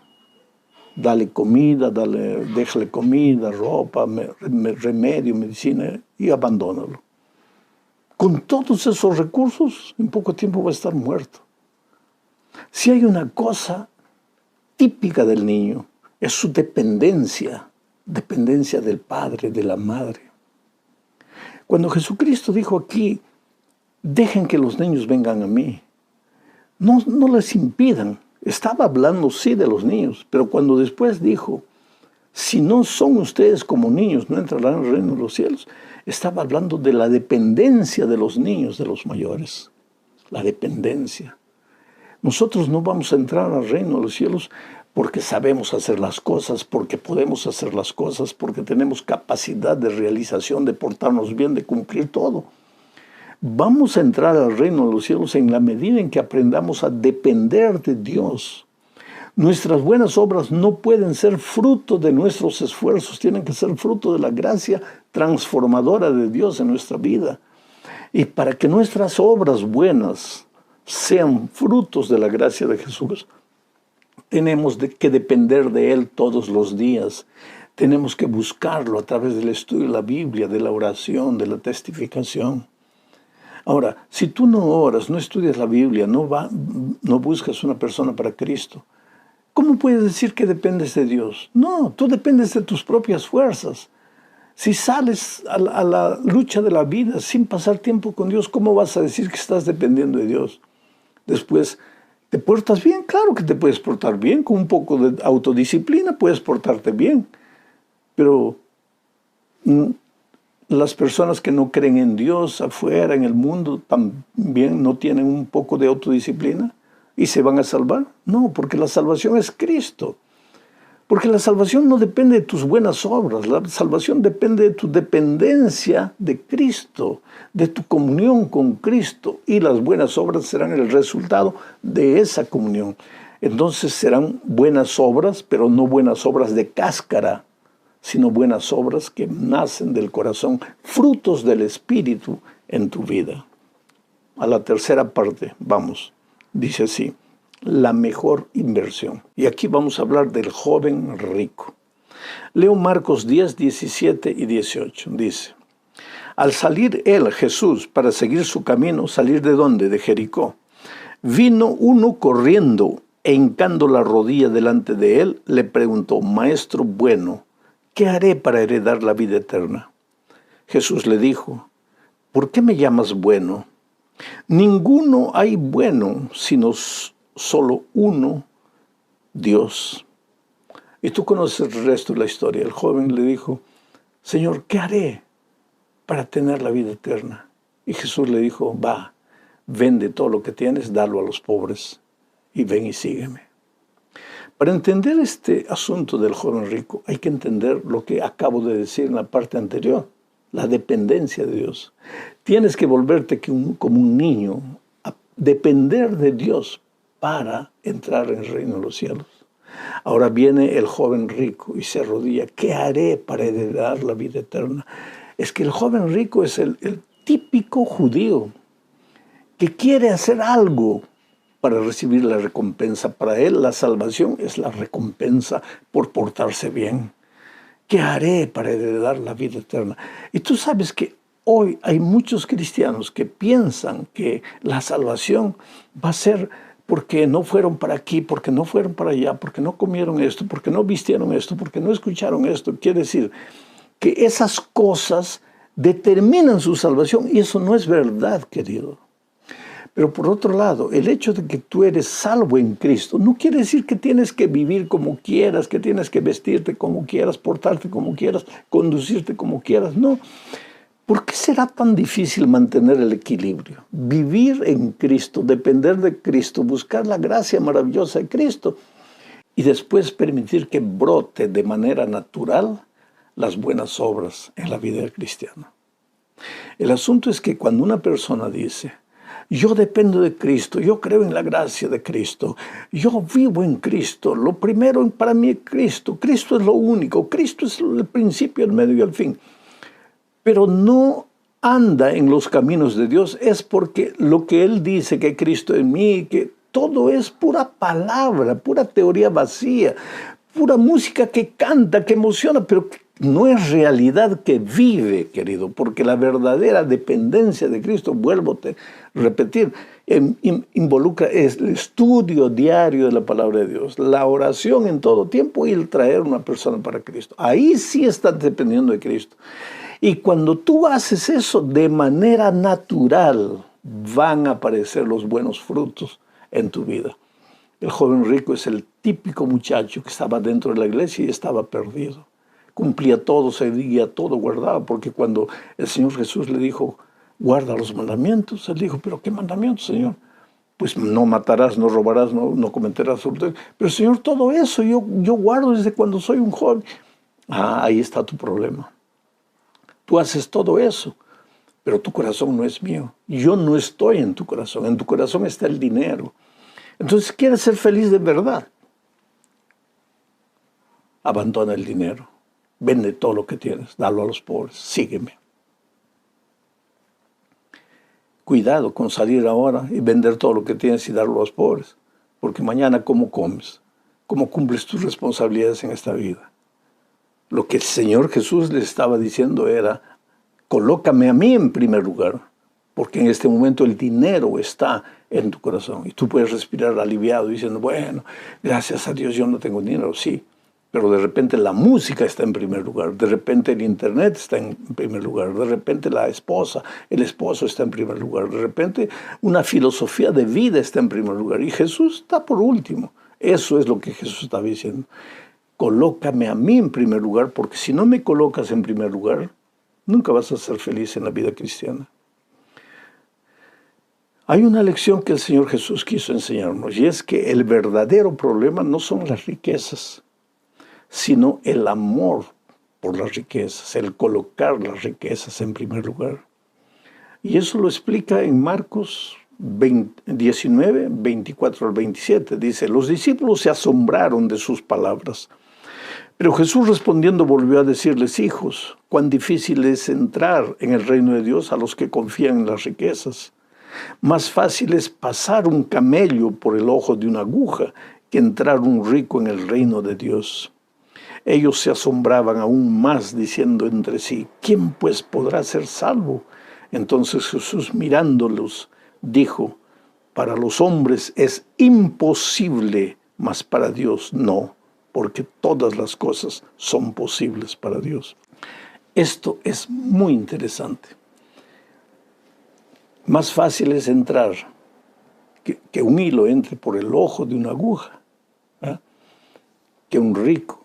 Dale comida, déjale comida, ropa, remedio, medicina y abandónalo. Con todos esos recursos, en poco tiempo va a estar muerto. Si hay una cosa típica del niño, es su dependencia del padre, de la madre. Cuando Jesucristo dijo aquí, dejen que los niños vengan a mí, no les impidan. Estaba hablando sí de los niños, pero cuando después dijo, si no son ustedes como niños, no entrarán en el reino de los cielos, estaba hablando de la dependencia de los niños de los mayores. La dependencia. Nosotros no vamos a entrar al reino de los cielos porque sabemos hacer las cosas, porque podemos hacer las cosas, porque tenemos capacidad de realización, de portarnos bien, de cumplir todo. Vamos a entrar al reino de los cielos en la medida en que aprendamos a depender de Dios. Nuestras buenas obras no pueden ser fruto de nuestros esfuerzos, tienen que ser fruto de la gracia transformadora de Dios en nuestra vida. Y para que nuestras obras buenas sean frutos de la gracia de Jesús, tenemos que depender de Él todos los días. Tenemos que buscarlo a través del estudio de la Biblia, de la oración, de la testificación. Ahora, si tú no oras, no estudias la Biblia, no buscas una persona para Cristo, ¿cómo puedes decir que dependes de Dios? No, tú dependes de tus propias fuerzas. Si sales a la lucha de la vida sin pasar tiempo con Dios, ¿cómo vas a decir que estás dependiendo de Dios? Después, ¿te portas bien? Claro que te puedes portar bien. Con un poco de autodisciplina puedes portarte bien. Pero las personas que no creen en Dios afuera, en el mundo, también no tienen un poco de autodisciplina y se van a salvar. No, porque la salvación es Cristo. Porque la salvación no depende de tus buenas obras, la salvación depende de tu dependencia de Cristo, de tu comunión con Cristo, y las buenas obras serán el resultado de esa comunión. Entonces serán buenas obras, pero no buenas obras de cáscara, sino buenas obras que nacen del corazón, frutos del Espíritu en tu vida. A la tercera parte, vamos, dice así. La mejor inversión. Y aquí vamos a hablar del joven rico. Leo Marcos 10, 17 y 18. Dice, al salir él, Jesús, para seguir su camino, ¿salir de dónde? De Jericó. Vino uno corriendo e hincando la rodilla delante de él, le preguntó, Maestro bueno, ¿qué haré para heredar la vida eterna? Jesús le dijo, ¿por qué me llamas bueno? Ninguno hay bueno, sino solo uno, Dios. Y tú conoces el resto de la historia. El joven le dijo, Señor, ¿qué haré para tener la vida eterna? Y Jesús le dijo, va, vende todo lo que tienes, dalo a los pobres y ven y sígueme. Para entender este asunto del joven rico, hay que entender lo que acabo de decir en la parte anterior, la dependencia de Dios. Tienes que volverte como un niño, a depender de Dios para entrar en el reino de los cielos. Ahora viene el joven rico y se arrodilla. ¿Qué haré para heredar la vida eterna? Es que el joven rico es el típico judío que quiere hacer algo para recibir la recompensa. Para él la salvación es la recompensa por portarse bien. ¿Qué haré para heredar la vida eterna? Y tú sabes que hoy hay muchos cristianos que piensan que la salvación va a ser porque no fueron para aquí, porque no fueron para allá, porque no comieron esto, porque no vistieron esto, porque no escucharon esto. Quiere decir que esas cosas determinan su salvación y eso no es verdad, querido. Pero por otro lado, el hecho de que tú eres salvo en Cristo no quiere decir que tienes que vivir como quieras, que tienes que vestirte como quieras, portarte como quieras, conducirte como quieras. No. ¿Por qué será tan difícil mantener el equilibrio? Vivir en Cristo, depender de Cristo, buscar la gracia maravillosa de Cristo y después permitir que brote de manera natural las buenas obras en la vida del cristiano. El asunto es que cuando una persona dice, yo dependo de Cristo, yo creo en la gracia de Cristo, yo vivo en Cristo, lo primero para mí es Cristo, Cristo es lo único, Cristo es el principio, el medio y el fin, pero no anda en los caminos de Dios, es porque lo que Él dice, que Cristo en mí, que todo es pura palabra, pura teoría vacía, pura música que canta, que emociona, pero no es realidad que vive, querido, porque la verdadera dependencia de Cristo, vuelvo a repetir, involucra el estudio diario de la palabra de Dios, la oración en todo tiempo y el traer una persona para Cristo. Ahí sí estás dependiendo de Cristo. Y cuando tú haces eso de manera natural, van a aparecer los buenos frutos en tu vida. El joven rico es el típico muchacho que estaba dentro de la iglesia y estaba perdido. Cumplía todo, seguía todo, guardaba, porque cuando el Señor Jesús le dijo, guarda los mandamientos, él dijo, ¿pero qué mandamientos, Señor? Pues no matarás, no robarás, no cometerás adulterio. Pero, Señor, todo eso yo guardo desde cuando soy un joven. Ahí está tu problema. Tú haces todo eso, pero tu corazón no es mío. Yo no estoy en tu corazón está el dinero. Entonces, ¿quieres ser feliz de verdad? Abandona el dinero. Vende todo lo que tienes, dalo a los pobres, sígueme. Cuidado con salir ahora y vender todo lo que tienes y darlo a los pobres, porque mañana ¿cómo comes? ¿Cómo cumples tus responsabilidades en esta vida? Lo que el Señor Jesús le estaba diciendo era, colócame a mí en primer lugar, porque en este momento el dinero está en tu corazón y tú puedes respirar aliviado diciendo, bueno, gracias a Dios yo no tengo dinero, sí. Pero de repente la música está en primer lugar, de repente el internet está en primer lugar, de repente la esposa, el esposo está en primer lugar, de repente una filosofía de vida está en primer lugar y Jesús está por último. Eso es lo que Jesús estaba diciendo. Colócame a mí en primer lugar, porque si no me colocas en primer lugar, nunca vas a ser feliz en la vida cristiana. Hay una lección que el Señor Jesús quiso enseñarnos y es que el verdadero problema no son las riquezas, sino el amor por las riquezas, el colocar las riquezas en primer lugar. Y eso lo explica en Marcos 19, 24 al 27. Dice, los discípulos se asombraron de sus palabras. Pero Jesús respondiendo volvió a decirles, hijos, cuán difícil es entrar en el reino de Dios a los que confían en las riquezas. Más fácil es pasar un camello por el ojo de una aguja que entrar un rico en el reino de Dios. Ellos se asombraban aún más, diciendo entre sí, ¿quién pues podrá ser salvo? Entonces Jesús, mirándolos, dijo, para los hombres es imposible, mas para Dios no, porque todas las cosas son posibles para Dios. Esto es muy interesante. Más fácil es entrar, que un hilo entre por el ojo de una aguja, ¿eh? Que un rico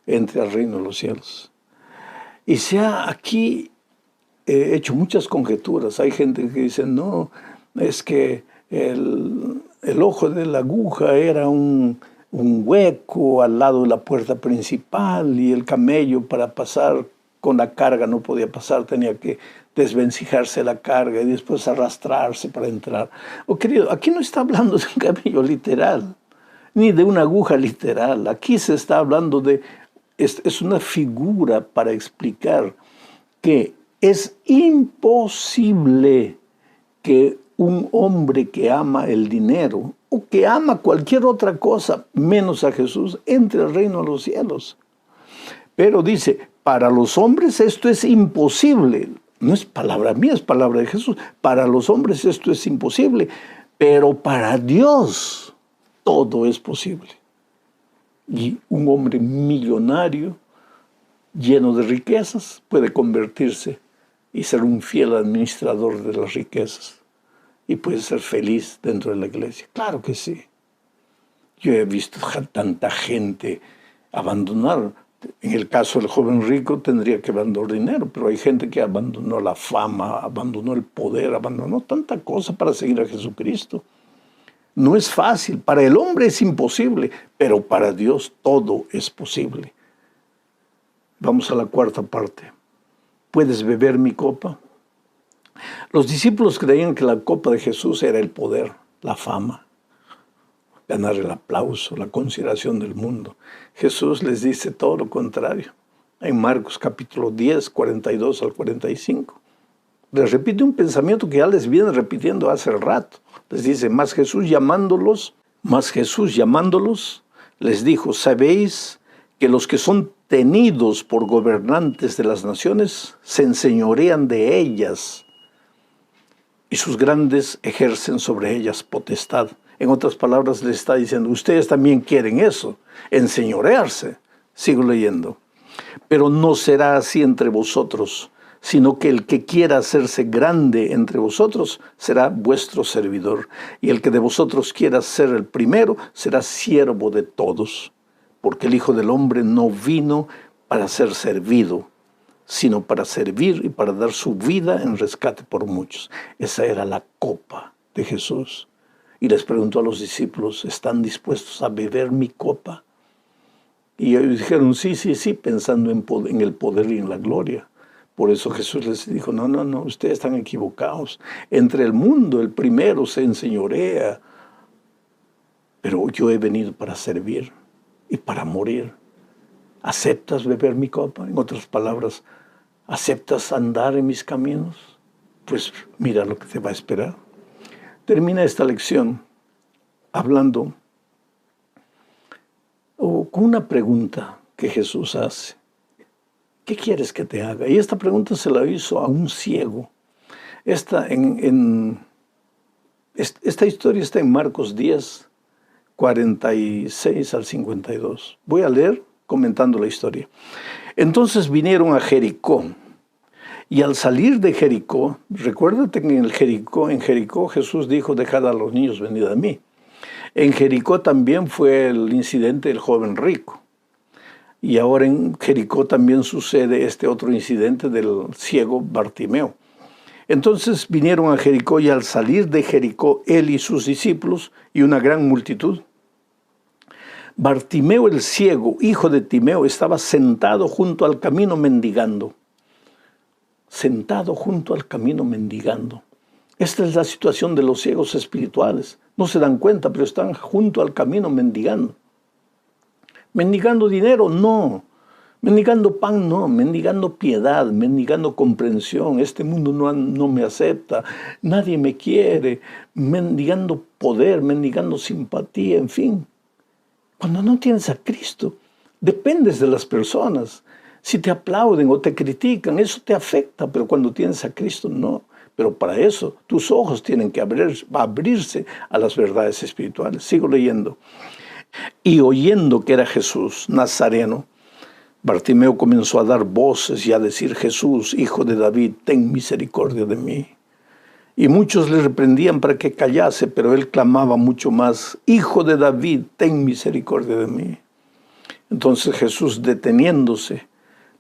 entre al reino de los cielos. Y se ha aquí hecho muchas conjeturas. Hay gente que dice, no, es que el ojo de la aguja era un hueco al lado de la puerta principal y el camello para pasar con la carga no podía pasar, tenía que desvencijarse la carga y después arrastrarse para entrar. Oh, querido, aquí no está hablando de un camello literal, ni de una aguja literal. Aquí se está hablando de... Es una figura para explicar que es imposible que un hombre que ama el dinero o que ama cualquier otra cosa menos a Jesús entre al reino de los cielos. Pero dice, para los hombres esto es imposible. No es palabra mía, es palabra de Jesús. Para los hombres esto es imposible, pero para Dios todo es posible. Y un hombre millonario, lleno de riquezas, puede convertirse y ser un fiel administrador de las riquezas. Y puede ser feliz dentro de la iglesia. Claro que sí. Yo he visto tanta gente abandonar. En el caso del joven rico tendría que abandonar dinero, pero hay gente que abandonó la fama, abandonó el poder, abandonó tanta cosa para seguir a Jesucristo. No es fácil, para el hombre es imposible, pero para Dios todo es posible. Vamos a la cuarta parte. ¿Puedes beber mi copa? Los discípulos creían que la copa de Jesús era el poder, la fama, ganar el aplauso, la consideración del mundo. Jesús les dice todo lo contrario. En Marcos capítulo 10, 42 al 45. Les repite un pensamiento que ya les viene repitiendo hace rato. Les dice, más Jesús llamándolos, les dijo: ¿sabéis que los que son tenidos por gobernantes de las naciones se enseñorean de ellas y sus grandes ejercen sobre ellas potestad? En otras palabras, les está diciendo: ustedes también quieren eso, enseñorearse. Sigo leyendo. Pero no será así entre vosotros, sino que el que quiera hacerse grande entre vosotros será vuestro servidor, y el que de vosotros quiera ser el primero será siervo de todos. Porque el Hijo del Hombre no vino para ser servido, sino para servir y para dar su vida en rescate por muchos. Esa era la copa de Jesús. Y les preguntó a los discípulos: ¿están dispuestos a beber mi copa? Y ellos dijeron: sí, sí, sí, pensando en el poder y en la gloria. Por eso Jesús les dijo: no, no, no, ustedes están equivocados. Entre el mundo el primero se enseñorea, pero yo he venido para servir y para morir. ¿Aceptas beber mi copa? En otras palabras, ¿aceptas andar en mis caminos? Pues mira lo que te va a esperar. Termina esta lección hablando con una pregunta que Jesús hace: ¿qué quieres que te haga? Y esta pregunta se la hizo a un ciego. Esta historia está en Marcos 10, 46 al 52. Voy a leer comentando la historia. Entonces vinieron a Jericó. Y al salir de Jericó, recuérdate que en Jericó Jesús dijo: dejad a los niños, venid a mí. En Jericó también fue el incidente del joven rico. Y ahora en Jericó también sucede este otro incidente del ciego Bartimeo. Entonces vinieron a Jericó, y al salir de Jericó, él y sus discípulos y una gran multitud. Bartimeo el ciego, hijo de Timeo, estaba sentado junto al camino mendigando. Sentado junto al camino mendigando. Esta es la situación de los ciegos espirituales. No se dan cuenta, pero están junto al camino mendigando. ¿Mendigando dinero? No. ¿Mendigando pan? No. Mendigando piedad, mendigando comprensión. Este mundo no me acepta, nadie me quiere. Mendigando poder, mendigando simpatía, en fin. Cuando no tienes a Cristo, dependes de las personas. Si te aplauden o te critican, eso te afecta, pero cuando tienes a Cristo, no. Pero para eso, tus ojos tienen que abrirse a las verdades espirituales. Sigo leyendo. Y oyendo que era Jesús Nazareno, Bartimeo comenzó a dar voces y a decir: Jesús, hijo de David, ten misericordia de mí. Y muchos le reprendían para que callase, pero él clamaba mucho más: Hijo de David, ten misericordia de mí. Entonces Jesús, deteniéndose,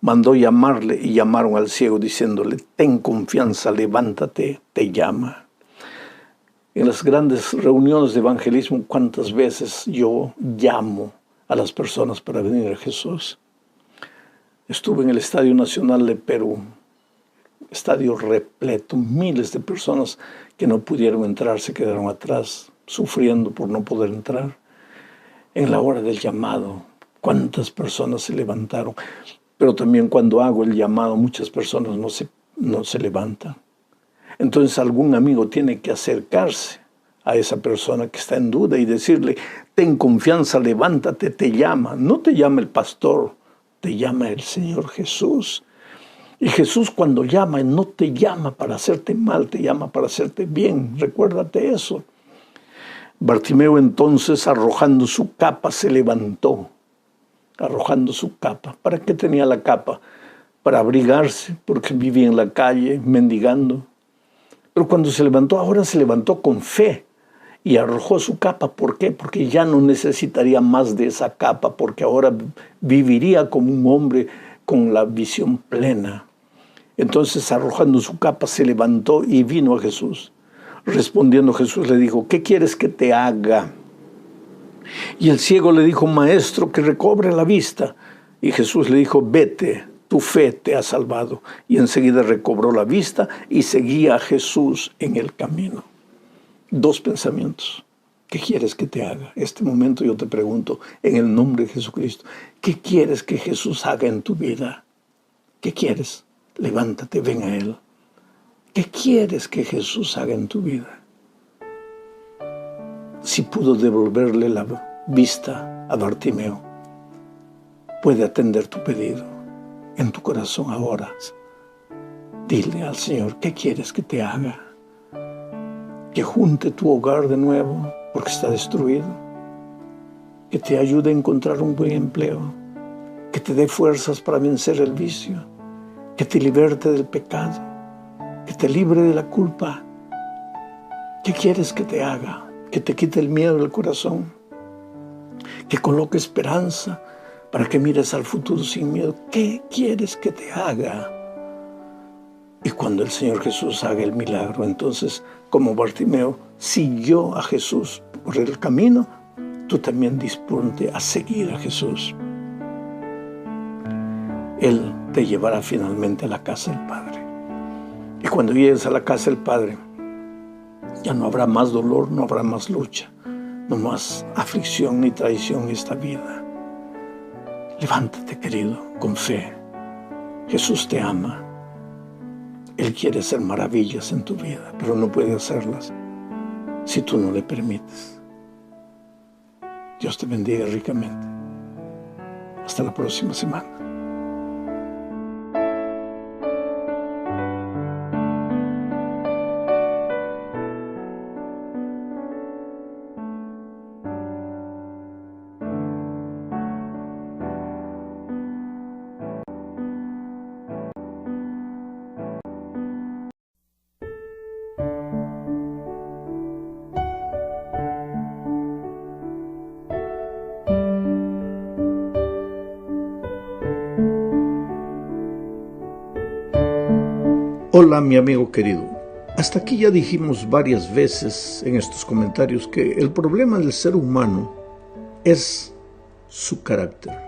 mandó llamarle, y llamaron al ciego diciéndole: ten confianza, levántate, te llama. En las grandes reuniones de evangelismo, ¿cuántas veces yo llamo a las personas para venir a Jesús? Estuve en el Estadio Nacional de Perú, estadio repleto, miles de personas que no pudieron entrar, se quedaron atrás, sufriendo por no poder entrar. En la hora del llamado, ¿cuántas personas se levantaron? Pero también cuando hago el llamado, muchas personas no se levantan. Entonces algún amigo tiene que acercarse a esa persona que está en duda y decirle: ten confianza, levántate, te llama. No te llama el pastor, te llama el Señor Jesús. Y Jesús, cuando llama, no te llama para hacerte mal, te llama para hacerte bien. Recuérdate eso. Bartimeo entonces, arrojando su capa, se levantó. Arrojando su capa. ¿Para qué tenía la capa? Para abrigarse, porque vivía en la calle mendigando. Pero cuando se levantó, ahora se levantó con fe y arrojó su capa. ¿Por qué? Porque ya no necesitaría más de esa capa, porque ahora viviría como un hombre con la visión plena. Entonces, arrojando su capa, se levantó y vino a Jesús. Respondiendo Jesús le dijo: ¿qué quieres que te haga? Y el ciego le dijo: Maestro, que recobre la vista. Y Jesús le dijo: vete, tu fe te ha salvado. Y enseguida recobró la vista y seguía a Jesús en el camino. Dos pensamientos. ¿Qué quieres que te haga? Este momento yo te pregunto, en el nombre de Jesucristo, ¿qué quieres que Jesús haga en tu vida? ¿Qué quieres? Levántate, ven a Él. ¿Qué quieres que Jesús haga en tu vida? Si pudo devolverle vista a Bartimeo. Puede atender tu pedido en tu corazón ahora. Dile al Señor, ¿qué quieres que te haga? Que junte tu hogar de nuevo porque está destruido. Que te ayude a encontrar un buen empleo. Que te dé fuerzas para vencer el vicio. Que te liberte del pecado. Que te libre de la culpa. ¿Qué quieres que te haga? Que te quite el miedo del corazón. Que coloque esperanza para que mires al futuro sin miedo. ¿Qué quieres que te haga? Y cuando el Señor Jesús haga el milagro, entonces, como Bartimeo siguió a Jesús por el camino, tú también disponte a seguir a Jesús. Él te llevará finalmente a la casa del Padre. Y cuando llegues a la casa del Padre, ya no habrá más dolor, no habrá más lucha, no más aflicción ni traición en esta vida. Levántate, querido, con fe. Jesús te ama. Él quiere hacer maravillas en tu vida, pero no puede hacerlas si tú no le permites. Dios te bendiga ricamente. Hasta la próxima semana. Hola, mi amigo querido. Hasta aquí ya dijimos varias veces en estos comentarios que el problema del ser humano es su carácter.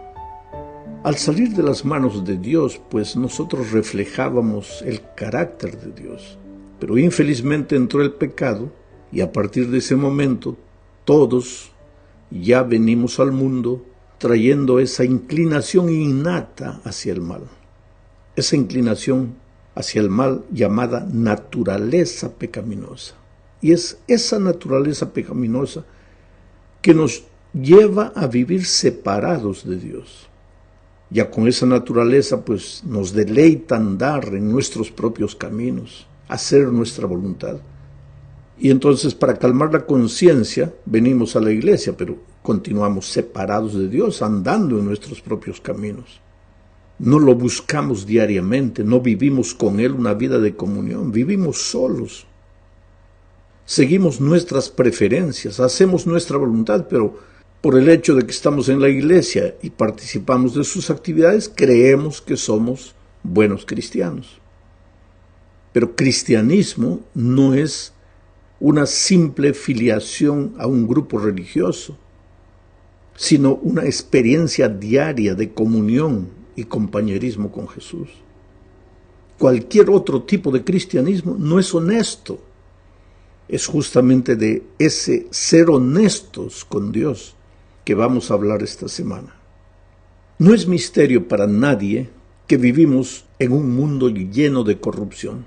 Al salir de las manos de Dios, pues nosotros reflejábamos el carácter de Dios. Pero infelizmente entró el pecado y a partir de ese momento todos ya venimos al mundo trayendo esa inclinación innata hacia el mal. Esa inclinación hacia el mal llamada naturaleza pecaminosa. Y es esa naturaleza pecaminosa que nos lleva a vivir separados de Dios. Ya con esa naturaleza pues nos deleita andar en nuestros propios caminos, hacer nuestra voluntad. Y entonces para calmar la conciencia venimos a la iglesia, pero continuamos separados de Dios, andando en nuestros propios caminos. No lo buscamos diariamente, no vivimos con Él una vida de comunión, vivimos solos. Seguimos nuestras preferencias, hacemos nuestra voluntad, pero por el hecho de que estamos en la iglesia y participamos de sus actividades, creemos que somos buenos cristianos. Pero cristianismo no es una simple filiación a un grupo religioso, sino una experiencia diaria de comunión y compañerismo con Jesús. Cualquier otro tipo de cristianismo no es honesto. Es justamente de ese ser honestos con Dios que vamos a hablar esta semana. No es misterio para nadie que vivimos en un mundo lleno de corrupción,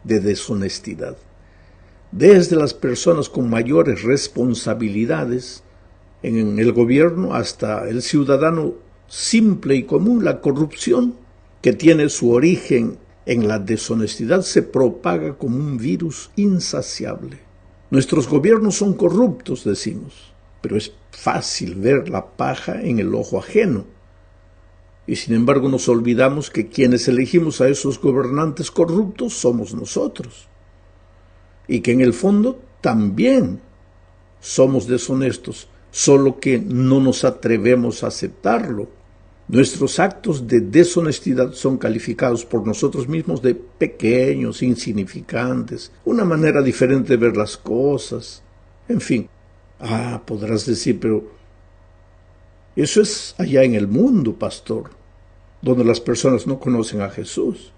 de deshonestidad. Desde las personas con mayores responsabilidades en el gobierno hasta el ciudadano simple y común, la corrupción que tiene su origen en la deshonestidad se propaga como un virus insaciable. Nuestros gobiernos son corruptos, decimos, pero es fácil ver la paja en el ojo ajeno. Y sin embargo nos olvidamos que quienes elegimos a esos gobernantes corruptos somos nosotros. Y que en el fondo también somos deshonestos, solo que no nos atrevemos a aceptarlo. Nuestros actos de deshonestidad son calificados por nosotros mismos de pequeños, insignificantes, una manera diferente de ver las cosas. En fin, podrás decir, pero eso es allá en el mundo, pastor, donde las personas no conocen a Jesús.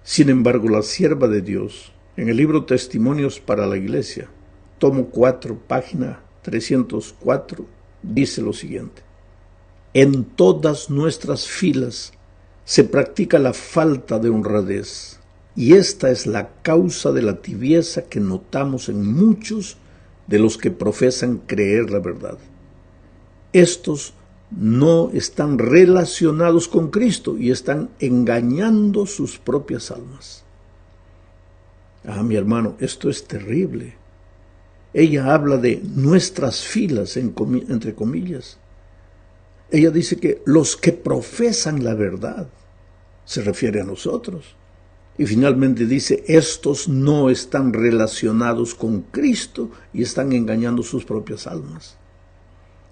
Sin embargo, la sierva de Dios, en el libro Testimonios para la Iglesia, tomo 4, página 304, dice lo siguiente: en todas nuestras filas se practica la falta de honradez, y esta es la causa de la tibieza que notamos en muchos de los que profesan creer la verdad. estos no están relacionados con Cristo y están engañando sus propias almas. Ah, mi hermano, esto es terrible. Ella habla de nuestras filas, entre comillas. Ella dice que los que profesan la verdad, se refiere a nosotros. Y finalmente dice, estos no están relacionados con Cristo y están engañando sus propias almas.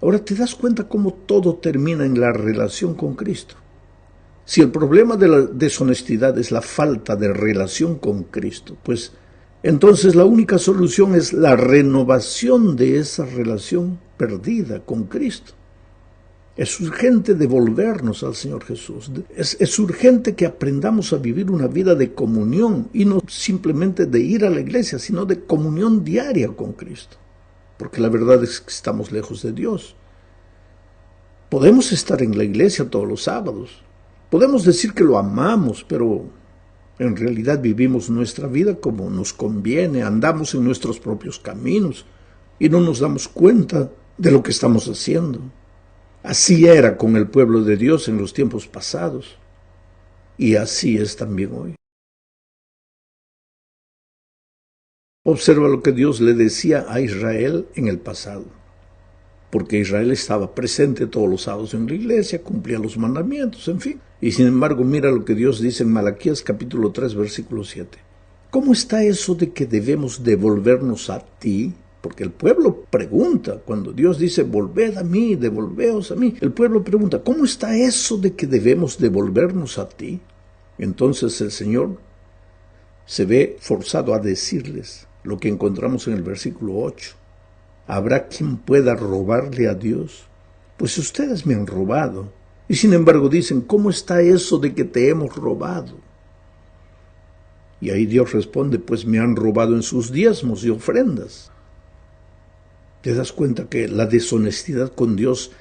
Ahora te das cuenta cómo todo termina en la relación con Cristo. Si el problema de la deshonestidad es la falta de relación con Cristo, pues entonces la única solución es la renovación de esa relación perdida con Cristo. Es urgente devolvernos al Señor Jesús. Es urgente que aprendamos a vivir una vida de comunión y no simplemente de ir a la iglesia, sino de comunión diaria con Cristo. Porque la verdad es que estamos lejos de Dios. Podemos estar en la iglesia todos los sábados. Podemos decir que lo amamos, pero en realidad vivimos nuestra vida como nos conviene, andamos en nuestros propios caminos y no nos damos cuenta de lo que estamos haciendo. Así era con el pueblo de Dios en los tiempos pasados, y así es también hoy. Observa lo que Dios le decía a Israel en el pasado, porque Israel estaba presente todos los sábados en la iglesia, cumplía los mandamientos, en fin. Y sin embargo, mira lo que Dios dice en Malaquías capítulo 3, versículo 7. ¿Cómo está eso de que debemos devolvernos a ti? Porque el pueblo pregunta, cuando Dios dice, volved a mí, devolveos a mí, el pueblo pregunta, ¿cómo está eso de que debemos devolvernos a ti? Entonces el Señor se ve forzado a decirles lo que encontramos en el versículo 8. ¿Habrá quien pueda robarle a Dios? Pues ustedes me han robado. Y sin embargo dicen, ¿cómo está eso de que te hemos robado? Y ahí Dios responde, pues me han robado en sus diezmos y ofrendas. ¿Te das cuenta que la deshonestidad con Dios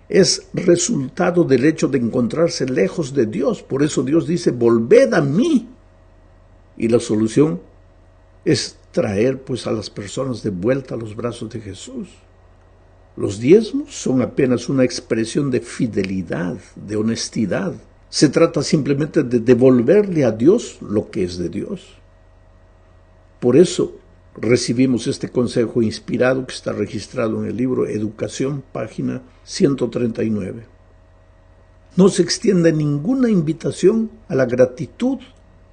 es resultado del hecho de encontrarse lejos de Dios? Por eso Dios dice, volved a mí. Y la solución es traer pues a las personas de vuelta a los brazos de Jesús. Los diezmos son apenas una expresión de fidelidad, de honestidad. Se trata simplemente de devolverle a Dios lo que es de Dios. Por eso recibimos este consejo inspirado que está registrado en el libro Educación, página 139. No se extiende ninguna invitación a la gratitud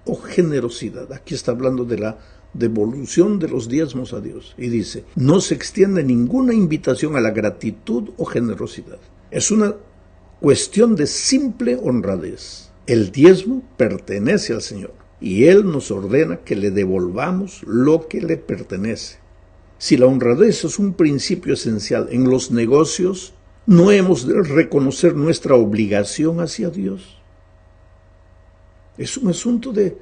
o generosidad. Aquí está hablando de la devolución de los diezmos a Dios. Y dice, no se extiende ninguna invitación a la gratitud o generosidad. Es una cuestión de simple honradez. El diezmo pertenece al Señor y Él nos ordena que le devolvamos lo que le pertenece. Si la honradez es un principio esencial en los negocios, ¿no hemos de reconocer nuestra obligación hacia Dios? Es un asunto de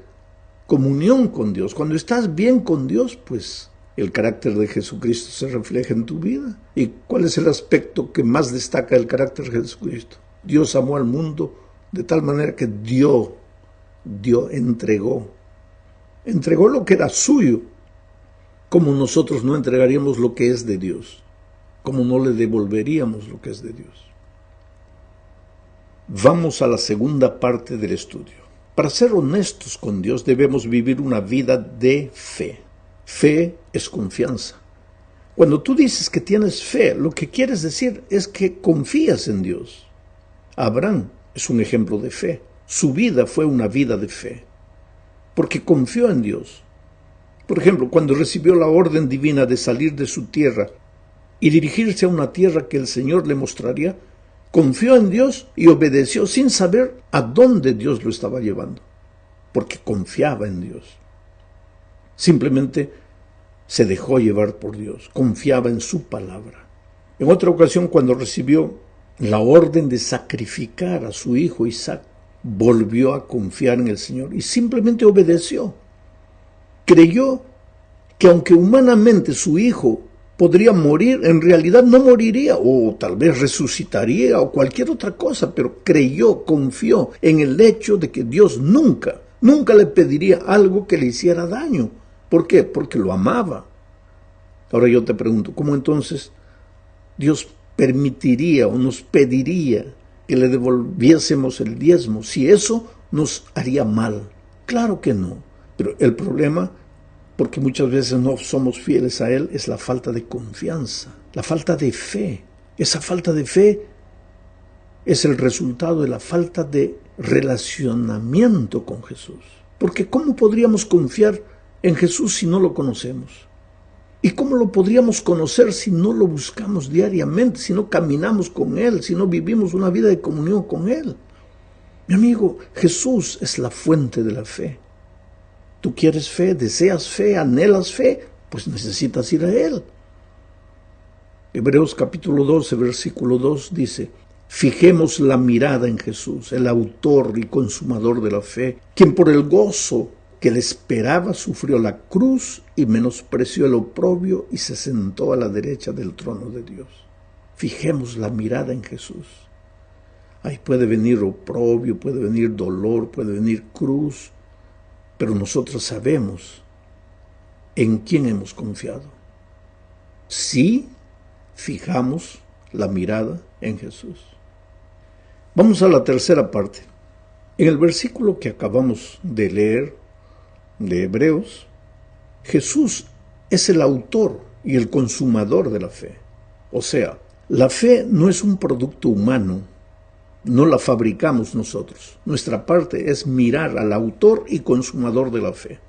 comunión con Dios. Cuando estás bien con Dios, pues el carácter de Jesucristo se refleja en tu vida. ¿Y cuál es el aspecto que más destaca el carácter de Jesucristo? Dios amó al mundo de tal manera que entregó lo que era suyo. Como nosotros no entregaríamos lo que es de Dios, como no le devolveríamos lo que es de Dios. Vamos a la segunda parte del estudio. Para ser honestos con Dios debemos vivir una vida de fe. Fe es confianza. Cuando tú dices que tienes fe, lo que quieres decir es que confías en Dios. Abraham es un ejemplo de fe. Su vida fue una vida de fe, porque confió en Dios. Por ejemplo, cuando recibió la orden divina de salir de su tierra y dirigirse a una tierra que el Señor le mostraría, confió en Dios y obedeció sin saber a dónde Dios lo estaba llevando, porque confiaba en Dios. Simplemente se dejó llevar por Dios, confiaba en su palabra. En otra ocasión, cuando recibió la orden de sacrificar a su hijo Isaac, volvió a confiar en el Señor y simplemente obedeció. Creyó que aunque humanamente su hijo podría morir, en realidad no moriría, o tal vez resucitaría, o cualquier otra cosa, pero creyó, confió en el hecho de que Dios nunca le pediría algo que le hiciera daño. ¿Por qué? Porque lo amaba. Ahora yo te pregunto, ¿cómo entonces Dios permitiría o nos pediría que le devolviésemos el diezmo si eso nos haría mal? Claro que no. Pero el problema, porque muchas veces no somos fieles a Él, es la falta de confianza, la falta de fe. Esa falta de fe es el resultado de la falta de relacionamiento con Jesús. Porque ¿cómo podríamos confiar en Jesús si no lo conocemos? ¿Y cómo lo podríamos conocer si no lo buscamos diariamente, si no caminamos con Él, si no vivimos una vida de comunión con Él? Mi amigo, Jesús es la fuente de la fe. ¿Tú quieres fe, deseas fe, anhelas fe? Pues necesitas ir a Él. Hebreos capítulo 12, versículo 2 dice: fijemos la mirada en Jesús, el autor y consumador de la fe, quien por el gozo que le esperaba sufrió la cruz y menospreció el oprobio y se sentó a la derecha del trono de Dios. Fijemos la mirada en Jesús. Ahí puede venir oprobio, puede venir dolor, puede venir cruz, pero nosotros sabemos en quién hemos confiado. Sí, fijamos la mirada en Jesús. Vamos a la tercera parte. En el versículo que acabamos de leer, de Hebreos, Jesús es el autor y el consumador de la fe. O sea, la fe no es un producto humano, no la fabricamos nosotros. Nuestra parte es mirar al autor y consumador de la fe.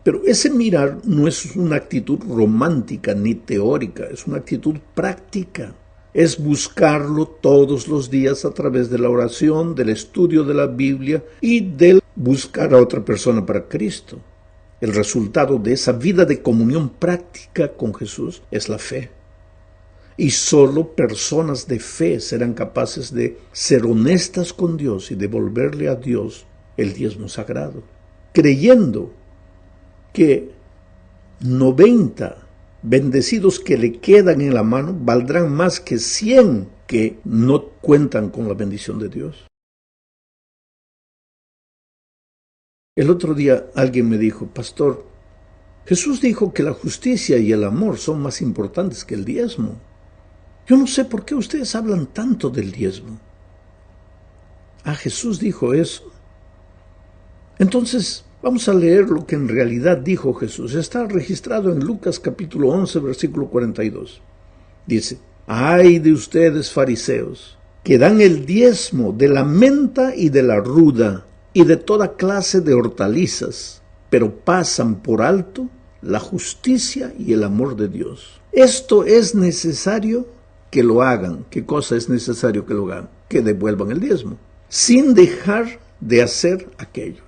Pero ese mirar no es una actitud romántica ni teórica, es una actitud práctica. Es buscarlo todos los días a través de la oración, del estudio de la Biblia y del buscar a otra persona para Cristo. El resultado de esa vida de comunión práctica con Jesús es la fe. Y solo personas de fe serán capaces de ser honestas con Dios y devolverle a Dios el diezmo sagrado, creyendo que 90 bendecidos que le quedan en la mano valdrán más que 100 que no cuentan con la bendición de Dios. El otro día alguien me dijo: pastor, Jesús dijo que la justicia y el amor son más importantes que el diezmo. Yo no sé por qué ustedes hablan tanto del diezmo. Ah, Jesús dijo eso. Entonces, vamos a leer lo que en realidad dijo Jesús. Está registrado en Lucas capítulo 11, versículo 42. Dice: ay de ustedes, fariseos, que dan el diezmo de la menta y de la ruda y de toda clase de hortalizas, pero pasan por alto la justicia y el amor de Dios. Esto es necesario que lo hagan. ¿Qué cosa es necesario que lo hagan? Que devuelvan el diezmo, sin dejar de hacer aquello.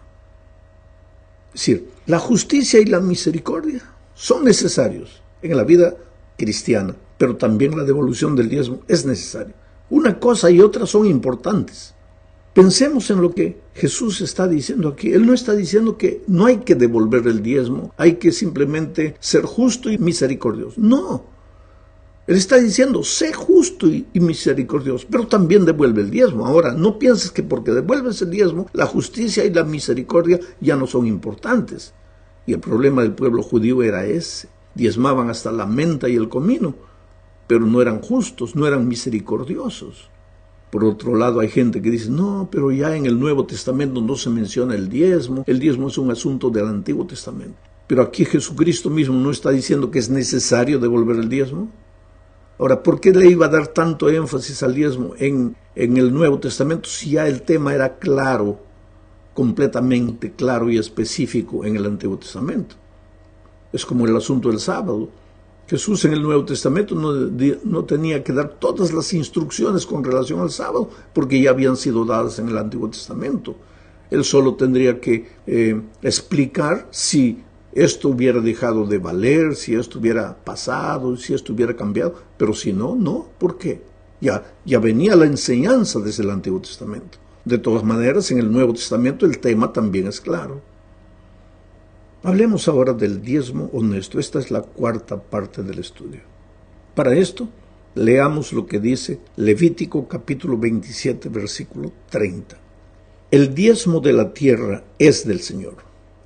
Es decir, la justicia y la misericordia son necesarios en la vida cristiana, pero también la devolución del diezmo es necesaria. Una cosa y otra son importantes. Pensemos en lo que Jesús está diciendo aquí. Él no está diciendo que no hay que devolver el diezmo, hay que simplemente ser justo y misericordioso. No. Él está diciendo: sé justo y misericordioso, pero también devuelve el diezmo. Ahora, no pienses que porque devuelves el diezmo, la justicia y la misericordia ya no son importantes. Y el problema del pueblo judío era ese. Diezmaban hasta la menta y el comino, pero no eran justos, no eran misericordiosos. Por otro lado, hay gente que dice: no, pero ya en el Nuevo Testamento no se menciona el diezmo es un asunto del Antiguo Testamento. Pero aquí Jesucristo mismo no está diciendo que es necesario devolver el diezmo. Ahora, ¿por qué le iba a dar tanto énfasis al diezmo en el Nuevo Testamento si ya el tema era claro, completamente claro y específico en el Antiguo Testamento? Es como el asunto del sábado. Jesús en el Nuevo Testamento no tenía que dar todas las instrucciones con relación al sábado, porque ya habían sido dadas en el Antiguo Testamento. Él solo tendría que explicar si esto hubiera dejado de valer, si esto hubiera pasado, si esto hubiera cambiado, pero si no, no. ¿Por qué? Ya venía la enseñanza desde el Antiguo Testamento. De todas maneras, en el Nuevo Testamento el tema también es claro. Hablemos ahora del diezmo honesto. Esta es la cuarta parte del estudio. Para esto, leamos lo que dice Levítico capítulo 27, versículo 30. El diezmo de la tierra es del Señor,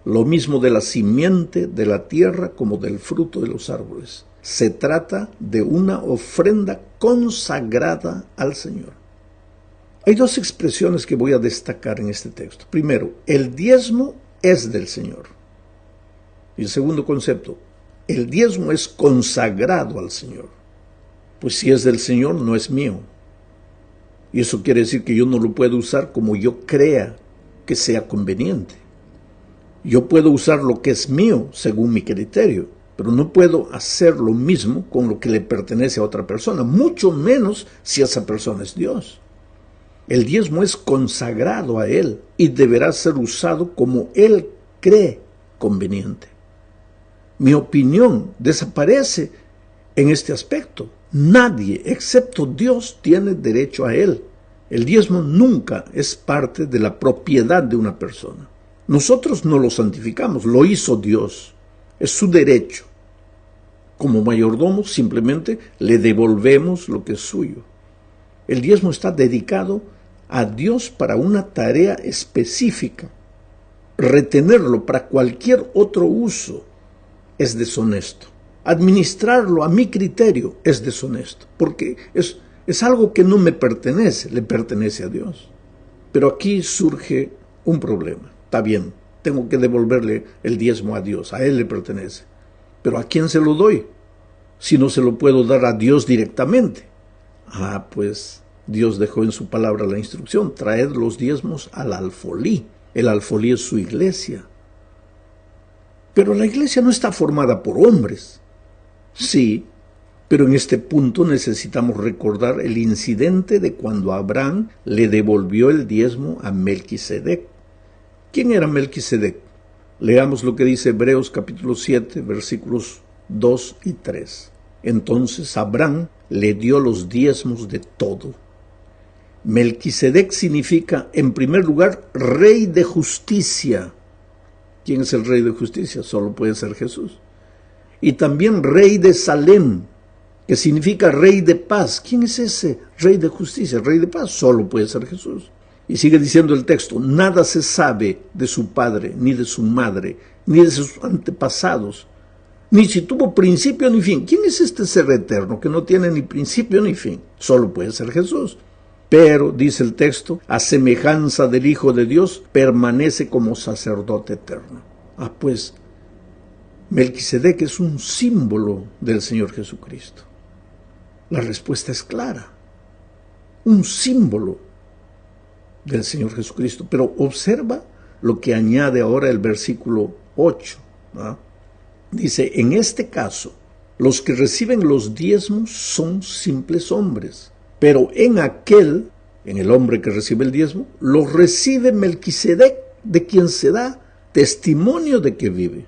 lo mismo de la simiente de la tierra como del fruto de los árboles. se trata de una ofrenda consagrada al Señor. Hay dos expresiones que voy a destacar en este texto. Primero, el diezmo es del Señor. Y el segundo concepto, el diezmo es consagrado al Señor. Pues si es del Señor, no es mío. Y eso quiere decir que yo no lo puedo usar como yo crea que sea conveniente. Yo puedo usar lo que es mío según mi criterio, pero no puedo hacer lo mismo con lo que le pertenece a otra persona, mucho menos si esa persona es Dios. El diezmo es consagrado a Él y deberá ser usado como Él cree conveniente. Mi opinión desaparece en este aspecto. Nadie, excepto Dios, tiene derecho a él. El diezmo nunca es parte de la propiedad de una persona. Nosotros no lo santificamos, lo hizo Dios. Es su derecho. Como mayordomos simplemente le devolvemos lo que es suyo. El diezmo está dedicado a Dios para una tarea específica. Retenerlo para cualquier otro uso es deshonesto. Administrarlo a mi criterio es deshonesto, porque es algo que no me pertenece, le pertenece a Dios. Pero aquí surge un problema. Está bien, tengo que devolverle el diezmo a Dios, a Él le pertenece. Pero ¿a quién se lo doy? Si no se lo puedo dar a Dios directamente. Pues Dios dejó en su palabra la instrucción, traed los diezmos al alfolí. El alfolí es su iglesia. Pero la iglesia no está formada por hombres. Sí, pero en este punto necesitamos recordar el incidente de cuando Abraham le devolvió el diezmo a Melquisedec. ¿Quién era Melquisedec? Leamos lo que dice Hebreos capítulo 7, versículos 2 y 3. Entonces Abraham le dio los diezmos de todo. Melquisedec significa, en primer lugar, rey de justicia. ¿Quién es el rey de justicia? Solo puede ser Jesús. Y también rey de Salem, que significa rey de paz. ¿Quién es ese rey de justicia, rey de paz? Solo puede ser Jesús. Y sigue diciendo el texto, nada se sabe de su padre, ni de su madre, ni de sus antepasados, ni si tuvo principio ni fin. ¿Quién es este ser eterno que no tiene ni principio ni fin? Solo puede ser Jesús. Pero, dice el texto, a semejanza del Hijo de Dios, permanece como sacerdote eterno. Pues, Melquisedec es un símbolo del Señor Jesucristo. La respuesta es clara. Un símbolo del Señor Jesucristo. Pero observa lo que añade ahora el versículo 8. Dice, en este caso, los que reciben los diezmos son simples hombres. Pero en el hombre que recibe el diezmo, lo recibe Melquisedec, de quien se da testimonio de que vive.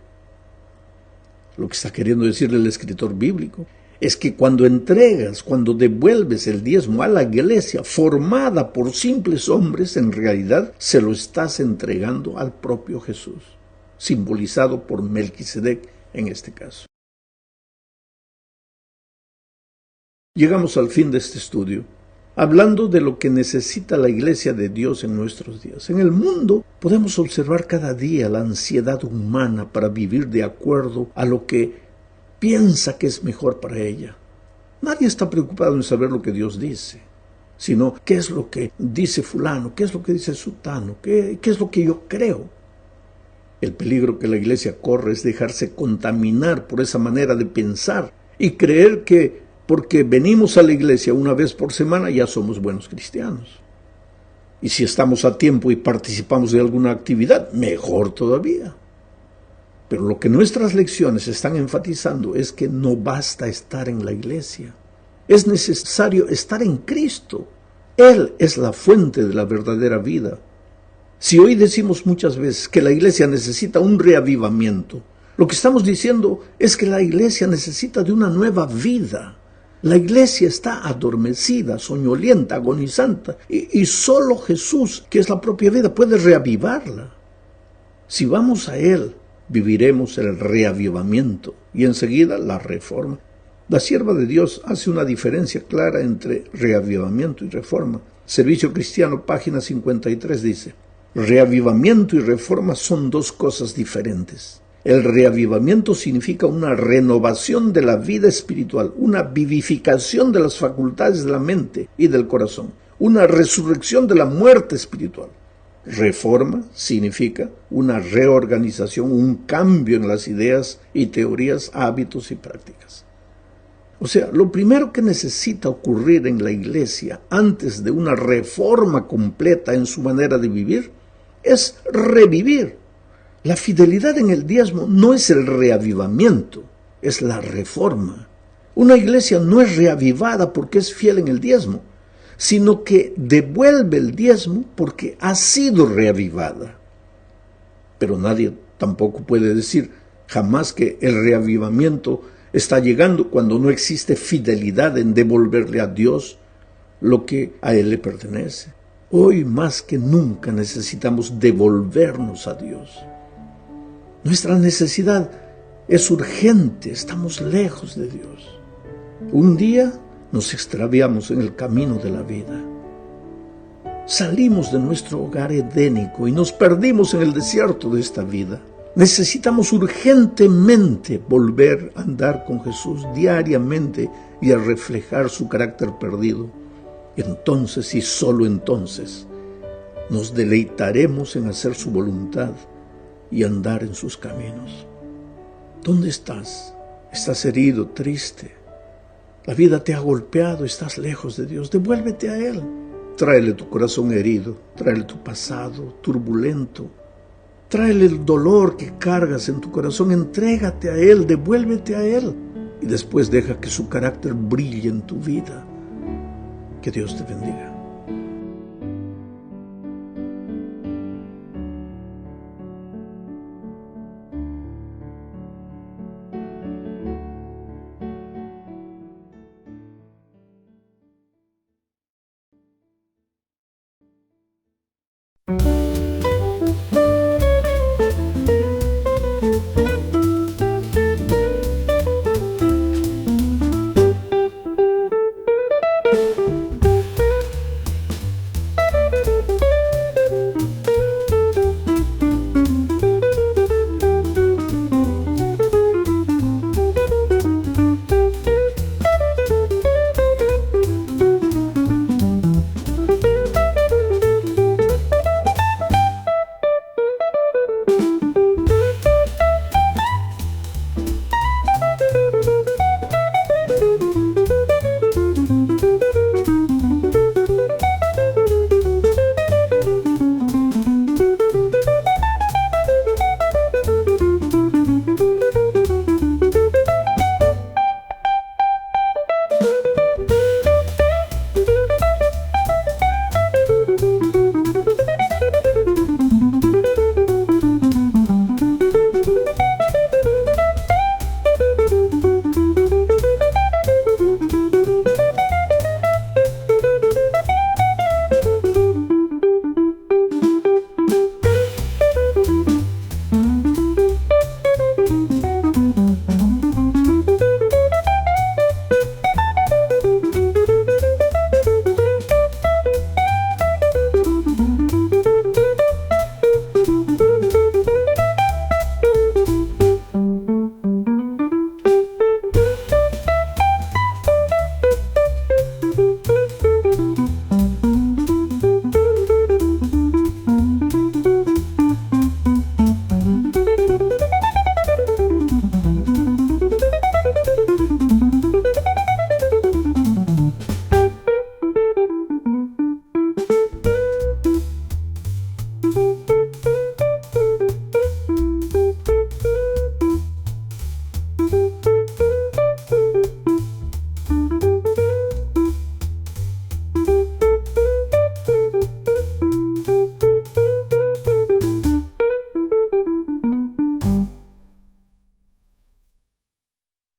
Lo que está queriendo decirle el escritor bíblico es que cuando devuelves el diezmo a la iglesia formada por simples hombres, en realidad se lo estás entregando al propio Jesús, simbolizado por Melquisedec en este caso. Llegamos al fin de este estudio, hablando de lo que necesita la iglesia de Dios en nuestros días. En el mundo podemos observar cada día la ansiedad humana para vivir de acuerdo a lo que piensa que es mejor para ella. Nadie está preocupado en saber lo que Dios dice, sino qué es lo que dice fulano, qué es lo que dice sutano, qué es lo que yo creo. El peligro que la iglesia corre es dejarse contaminar por esa manera de pensar y creer que porque venimos a la iglesia una vez por semana ya somos buenos cristianos. Y si estamos a tiempo y participamos de alguna actividad, mejor todavía. Pero lo que nuestras lecciones están enfatizando es que no basta estar en la iglesia. Es necesario estar en Cristo. Él es la fuente de la verdadera vida. Si hoy decimos muchas veces que la iglesia necesita un reavivamiento, lo que estamos diciendo es que la iglesia necesita de una nueva vida. La iglesia está adormecida, soñolienta, agonizante, y solo Jesús, que es la propia vida, puede reavivarla. Si vamos a Él, viviremos el reavivamiento y enseguida la reforma. La sierva de Dios hace una diferencia clara entre reavivamiento y reforma. Servicio Cristiano, página 53 dice, reavivamiento y reforma son dos cosas diferentes. El reavivamiento significa una renovación de la vida espiritual, una vivificación de las facultades de la mente y del corazón, una resurrección de la muerte espiritual. Reforma significa una reorganización, un cambio en las ideas y teorías, hábitos y prácticas. O sea, lo primero que necesita ocurrir en la iglesia antes de una reforma completa en su manera de vivir es revivir. La fidelidad en el diezmo no es el reavivamiento, es la reforma. Una iglesia no es reavivada porque es fiel en el diezmo, sino que devuelve el diezmo porque ha sido reavivada. Pero nadie tampoco puede decir jamás que el reavivamiento está llegando cuando no existe fidelidad en devolverle a Dios lo que a Él le pertenece. Hoy más que nunca necesitamos devolvernos a Dios. Nuestra necesidad es urgente, estamos lejos de Dios. Un día nos extraviamos en el camino de la vida. Salimos de nuestro hogar edénico y nos perdimos en el desierto de esta vida. Necesitamos urgentemente volver a andar con Jesús diariamente y a reflejar su carácter perdido. Entonces y solo entonces nos deleitaremos en hacer su voluntad y andar en sus caminos. ¿Dónde estás? ¿Estás herido, triste? La vida te ha golpeado, estás lejos de Dios. Devuélvete a Él. Tráele tu corazón herido, tráele tu pasado turbulento, tráele el dolor que cargas en tu corazón, entrégate a Él, devuélvete a Él y después deja que su carácter brille en tu vida. Que Dios te bendiga.